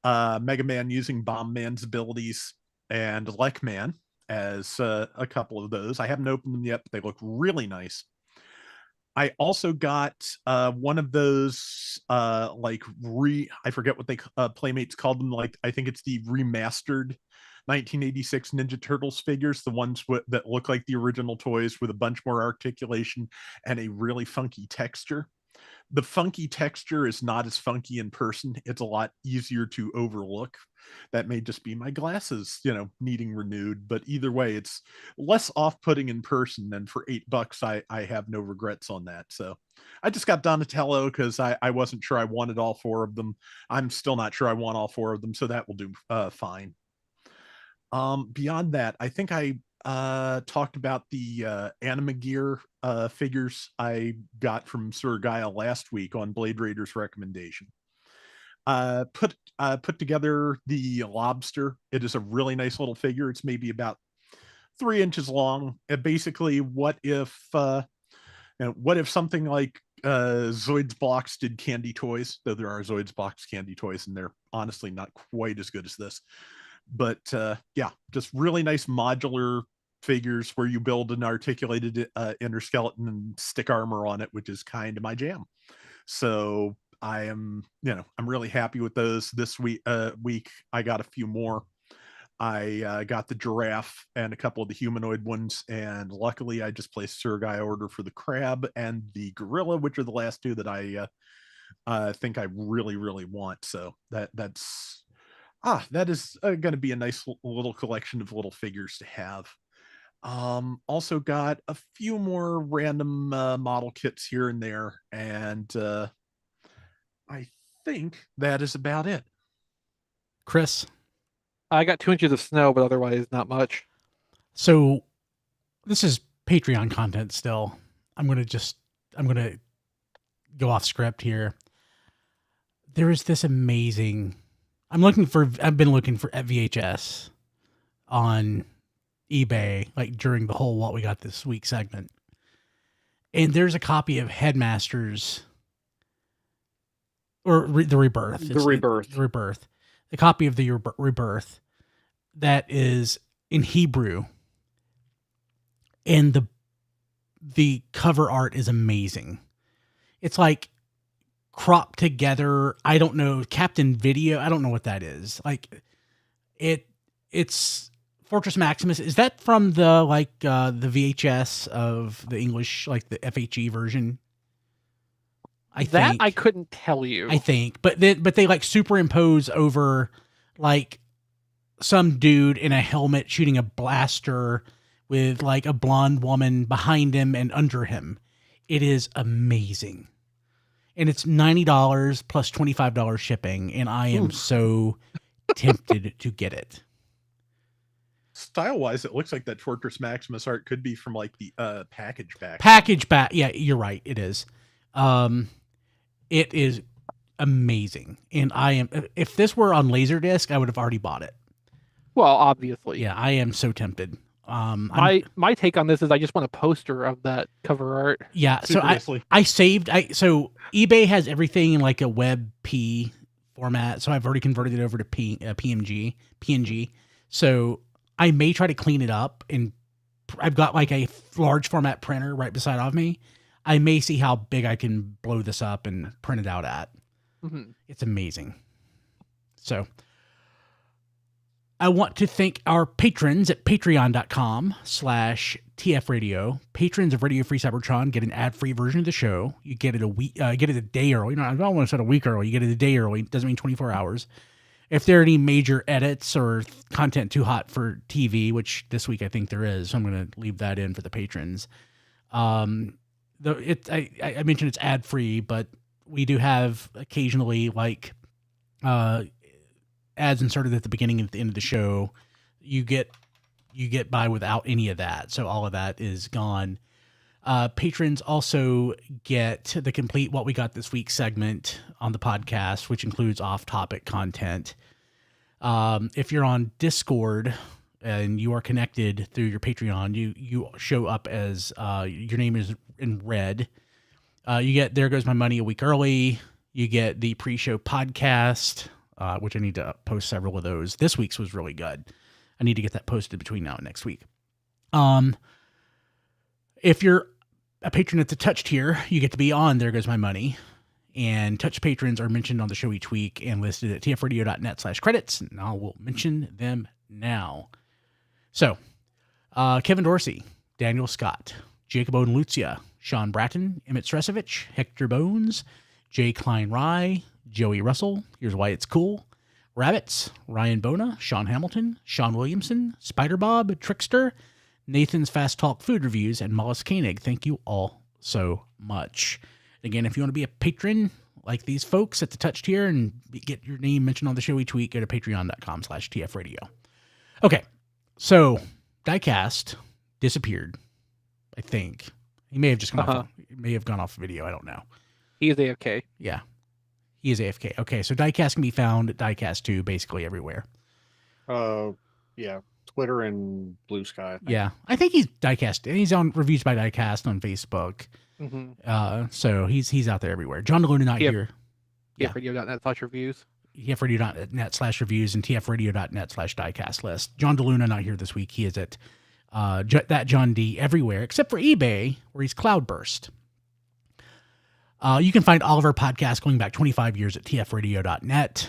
Mega Man using Bomb Man's abilities and Lek Man as a couple of those. I haven't opened them yet, but they look really nice. I also got one of those I forget what they Playmates called them. Like, I think it's the remastered 1986 Ninja Turtles figures, the ones that look like the original toys with a bunch more articulation and a really funky texture. The funky texture is not as funky in person. It's a lot easier to overlook. That may just be my glasses, needing renewed. But either way, it's less off-putting in person, and for $8, I have no regrets on that. So I just got Donatello because I wasn't sure I wanted all 4 of them. I'm still not sure I want all 4 of them, so that will do fine. Beyond that, I think I talked about the Anima Gear figures I got from Sir Gaia last week on Blade Raider's recommendation. Put together the Lobster. It is a really nice little figure. It's maybe about 3 inches long. Basically, what if something like Zoids Blocks did candy toys, though there are Zoids Blocks candy toys, and they're honestly not quite as good as this. But yeah, just really nice modular figures where you build an articulated inner skeleton and stick armor on it, which is kind of my jam. So I'm really happy with those. This week I got a few more. I got the giraffe and a couple of the humanoid ones, and luckily I just placed Sir Guy order for the crab and the gorilla, which are the last 2 that I think I really, really want. So that is going to be a nice little collection of little figures to have. Also got a few more random model kits here and there, and I think that is about it. Chris? I got 2 inches of snow, but otherwise not much. So this is Patreon content still. I'm going to go off script here. There is this amazing... I've been looking for at VHS on eBay, like during the whole What We Got This Week segment. And there's a copy of Headmasters, or the Rebirth. The Rebirth. The copy of the Rebirth that is in Hebrew. And the cover art is amazing. It's like cropped together. I don't know, Captain Video. I don't know what that is. Like it's Fortress Maximus. Is that from the VHS of the English, like the FHE version? I couldn't tell you. I think, but they like superimpose over like some dude in a helmet shooting a blaster with like a blonde woman behind him and under him. It is amazing. And it's $90 plus $25 shipping. And I am so tempted to get it. Style wise, it looks like that Fortress Maximus art could be from like the package back. Package back. Yeah, you're right. It is. It is amazing. And I am, if this were on Laserdisc, I would have already bought it. Well, obviously. Yeah, I am so tempted. My take on this is I just want a poster of that cover art. Yeah, so Seriously. so eBay has everything in like a WebP format, so I've already converted it over to PNG. So I may try to clean it up, and I've got like a large format printer right beside of me. I may see how big I can blow this up and print it out at. Mm-hmm. It's amazing. So I want to thank our patrons at patreon.com/TFRadio. Patrons of Radio Free Cybertron get an ad-free version of the show. You get it a day early. I don't want to say a week early. You get it a day early. It doesn't mean 24 hours. If there are any major edits or content too hot for TV, which this week I think there is, so I'm going to leave that in for the patrons. I mentioned it's ad-free, but we do have occasionally like ads inserted at the beginning and at the end of the show. You get by without any of that, so all of that is gone. Patrons also get the complete What We Got This Week segment on the podcast, which includes off-topic content. If you're on Discord and you are connected through your Patreon, you show up as your name is in red. You get There Goes My Money a week early. You get the pre-show podcast, which I need to post several of those. This week's was really good. I need to get that posted between now and next week. If you're a patron at the Touch tier, you get to be on There Goes My Money. And Touch patrons are mentioned on the show each week and listed at tfradio.net/credits. And I will mention them now. So, Kevin Dorsey, Daniel Scott, Jacob Oden-Lucia, Sean Bratton, Emmett Stresovich, Hector Bones, Jay Klein Rye, Joey Russell, Here's Why It's Cool, Rabbits, Ryan Bona, Sean Hamilton, Sean Williamson, Spider Bob, Trickster, Nathan's Fast Talk Food Reviews, and Mollusk Koenig. Thank you all so much. Again, if you want to be a patron like these folks at the Touch tier and get your name mentioned on the show each week, go to patreon.com/tfradio. Okay, so Diecast disappeared, I think. He may have just gone off. He may have gone off video. I don't know. He is AFK. Yeah, he is AFK. Okay, so Diecast can be found at Diecast 2 basically everywhere. Yeah, Twitter and Blue Sky. I think. Yeah, I think he's Diecast. He's on Reviews by Diecast on Facebook. Mm-hmm. So he's out there everywhere. John DeLuna not here. Yeah. TFRadio.net/reviews. TFRadio.net/reviews and TFRadio.net/diecast list. John DeLuna not here this week. He is at that John D everywhere except for eBay, where he's Cloudburst. You can find all of our podcasts going back 25 years at tfradio.net.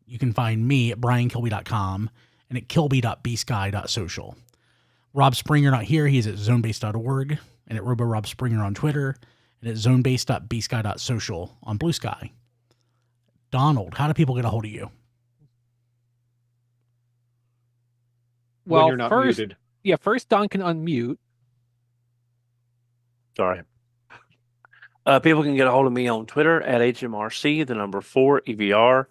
You can find me at briankilby.com and at kilby.bsky.social. Rob Springer not here. He's at zonebase.org and at RoboRobSpringer on Twitter and at zonebase.bsky.social on Blue Sky. Donald, how do people get a hold of you? Well, when you're not first, muted. yeah, first Don can unmute. Sorry. People can get a hold of me on Twitter at HMRC, the number 4 EVR.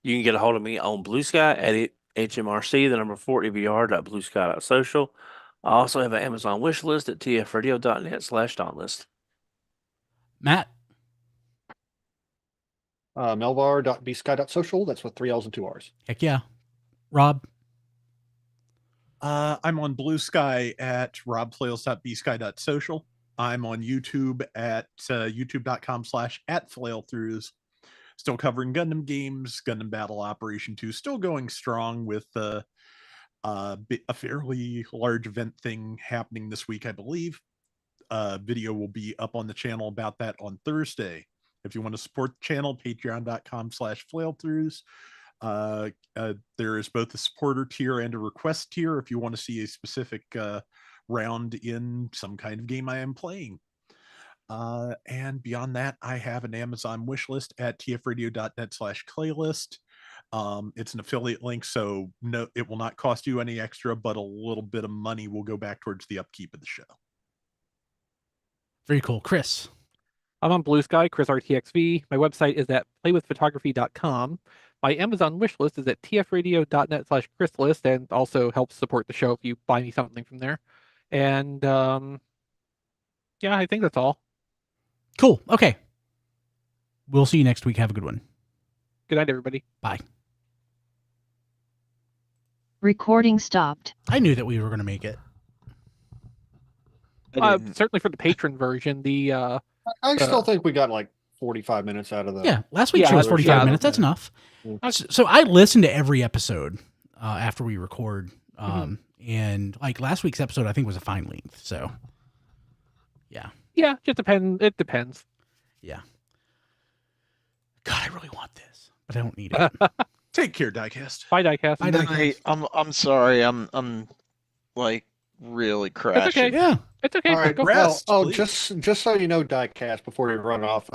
You can get a hold of me on Blue Sky at HMRC, the number 4 EVR.bluesky.social. I also have an Amazon wish list at tfradio.net/dauntlist. Matt? Melvar.bsky.social. That's with 3 L's and 2 R's. Heck yeah. Rob? I'm on Blue Sky at robflails.bsky.social. I'm on YouTube at youtube.com/@flailthroughs. Still covering Gundam games, Gundam Battle Operation 2, still going strong with a fairly large event thing happening this week, I believe. Video will be up on the channel about that on Thursday. If you want to support the channel, patreon.com/flailthroughs. There is both a supporter tier and a request tier if you want to see a specific round in some kind of game I am playing. And beyond that, I have an Amazon wish list at tfradio.net/playlist. It's an affiliate link, so no, it will not cost you any extra, but a little bit of money will go back towards the upkeep of the show. Very cool. Chris. I'm on Blue Sky, Chris RTXV. My website is at playwithphotography.com. My Amazon wish list is at tfradio.net/chrislist, and also helps support the show if you buy me something from there. And yeah, I think that's all. Cool. Okay. We'll see you next week. Have a good one. Good night, everybody. Bye. Recording stopped. I knew that we were going to make it. Certainly for the patron version, the I still think we got like 45 minutes out of that. Yeah, last week's show was 45 minutes. That's enough. So I listen to every episode after we record. And like last week's episode, I think was a fine length. So yeah. Yeah, just depends. It depends. Yeah. God, I really want this, but I don't need it. Take care, Diecast. Bye, Diecast. Bye, Diecast. I'm sorry. I'm like really crashing. It's okay. Yeah. It's okay. All right, Go rest. Oh, Please. just so you know, Diecast, before we run off,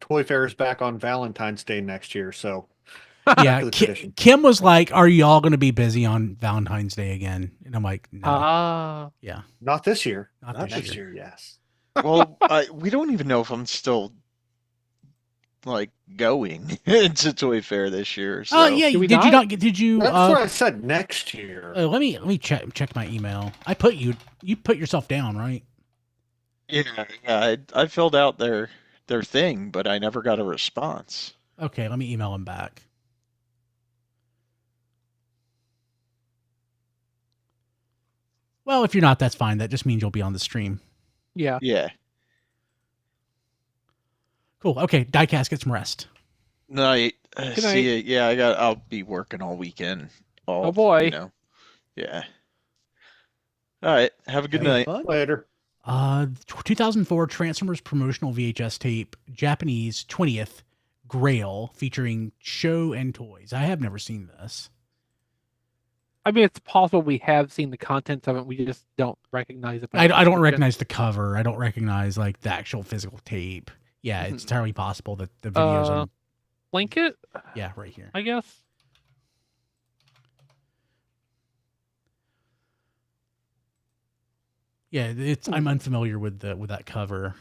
Toy Fair is back on Valentine's Day next year, so Yeah, to the tradition. Kim was like, "Are y'all going to be busy on Valentine's Day again?" And I'm like, "No, Yeah. Not this year. not Not this next year." year, yes. Well, we don't even know if I'm still like going to Toy Fair this year. So. Oh yeah, Did we did you not? not get? Did you? That's what I said next year. Let me check my email. I put you put yourself down, right? Yeah. I filled out their thing, but I never got a response. Okay, let me email him back. Well, if you're not, that's fine. That just means you'll be on the stream. Yeah. Yeah. Cool. Okay, Diecast, get some rest. Night. Good See night. ya. Yeah, I'll be working all weekend. Oh, boy. You know. Yeah. All right. Have a good night. Later. 2004 Transformers promotional VHS tape, Japanese 20th Grail, featuring show and toys. I have never seen this. I mean, it's possible we have seen the contents of it. We just don't recognize it. by I don't description. recognize the cover. I don't recognize like the actual physical tape. Yeah, it's entirely possible that the videos are. Link it, Yeah, right here. I guess. Yeah, I'm unfamiliar with that cover.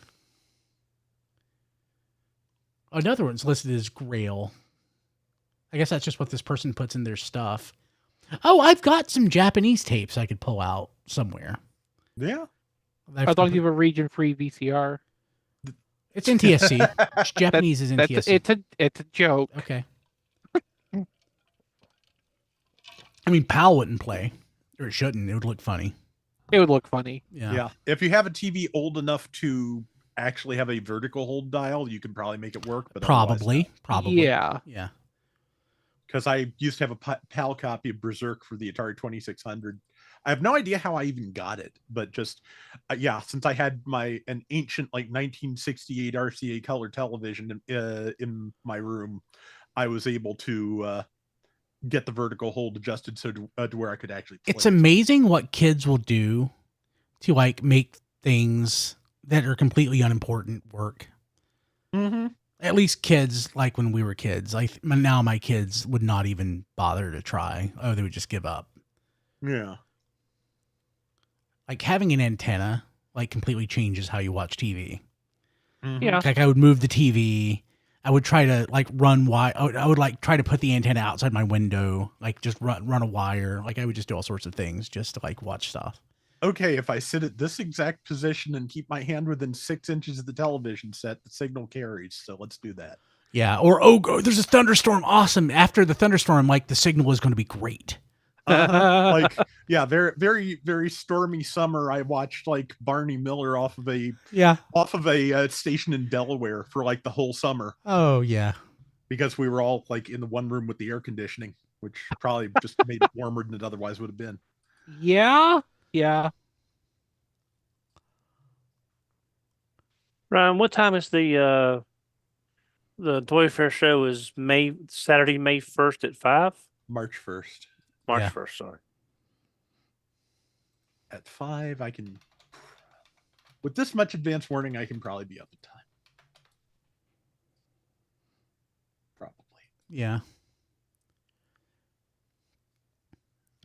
Another one's listed as Grail. I guess that's just what this person puts in their stuff. Oh, I've got some Japanese tapes I could pull out somewhere. Yeah. As long as you have a region-free VCR. It's NTSC. It's Japanese is NTSC. It's a joke. Okay. I mean, PAL wouldn't play, or it shouldn't. It would look funny. It would look funny. Yeah. If you have a TV old enough to actually have a vertical hold dial, you can probably make it work. But Probably. Yeah. Yeah. Because I used to have a PAL copy of Berserk for the Atari 2600. I have no idea how I even got it, but just since I had an ancient like 1968 RCA color television in my room, I was able to get the vertical hold adjusted so to where I could actually play. It's amazing what kids will do to like make things that are completely unimportant work. Mm-hmm. At least kids, like when we were kids. Like now my kids would not even bother to try. Oh, they would just give up. Yeah. Like having an antenna like completely changes how you watch TV. Mm-hmm. Yeah. Like I would move the TV. I would try to like run wire. I would like try to put the antenna outside my window, like just run a wire. Like I would just do all sorts of things just to like watch stuff. Okay, if I sit at this exact position and keep my hand within 6 inches of the television set, the signal carries. So let's do that. Yeah. Or, there's a thunderstorm. Awesome. After the thunderstorm, like the signal is going to be great. Like, yeah, very, very, very stormy summer. I watched like Barney Miller off of a station in Delaware for like the whole summer. Oh yeah. Because we were all like in the one room with the air conditioning, which probably just made it warmer than it otherwise would have been. Yeah. Yeah. Ryan, what time is the Toy Fair show? Is Saturday, May 1st at 5? March 1st. March Yeah. 1st, sorry. At 5, I can, with this much advance warning, I can probably be up in time. Probably. Yeah.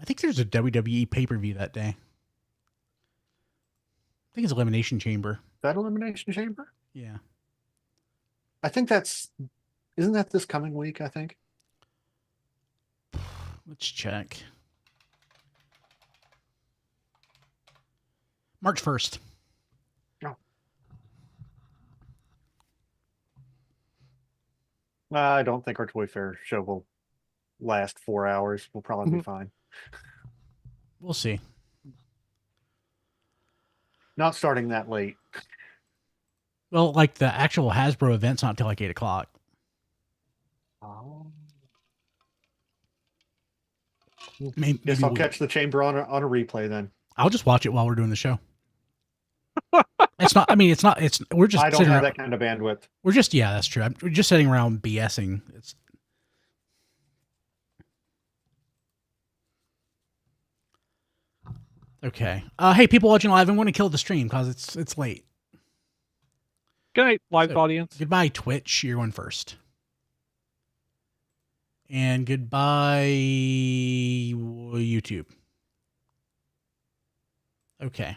think there's a WWE pay-per-view that day. I think it's Elimination Chamber. That Elimination Chamber? Yeah. I think isn't that this coming week, I think? Let's check. March 1st. Oh. I don't think our Toy Fair show will last 4 hours. We'll probably be fine. We'll see. Not starting that late. Well, like the actual Hasbro event's not till like 8 o'clock. Oh. Maybe Guess I'll we'll- catch the chamber on a replay then. I'll just watch it while we're doing the show. It's not. I mean, it's not. It's we're just. I don't sitting have around, that kind of bandwidth. We're just. Yeah, that's true. We're just sitting around BSing. It's. Okay. Hey, people watching live, I'm going to kill the stream because it's late. Good night, live So, audience. Goodbye, Twitch. You're going first. And goodbye, YouTube. Okay.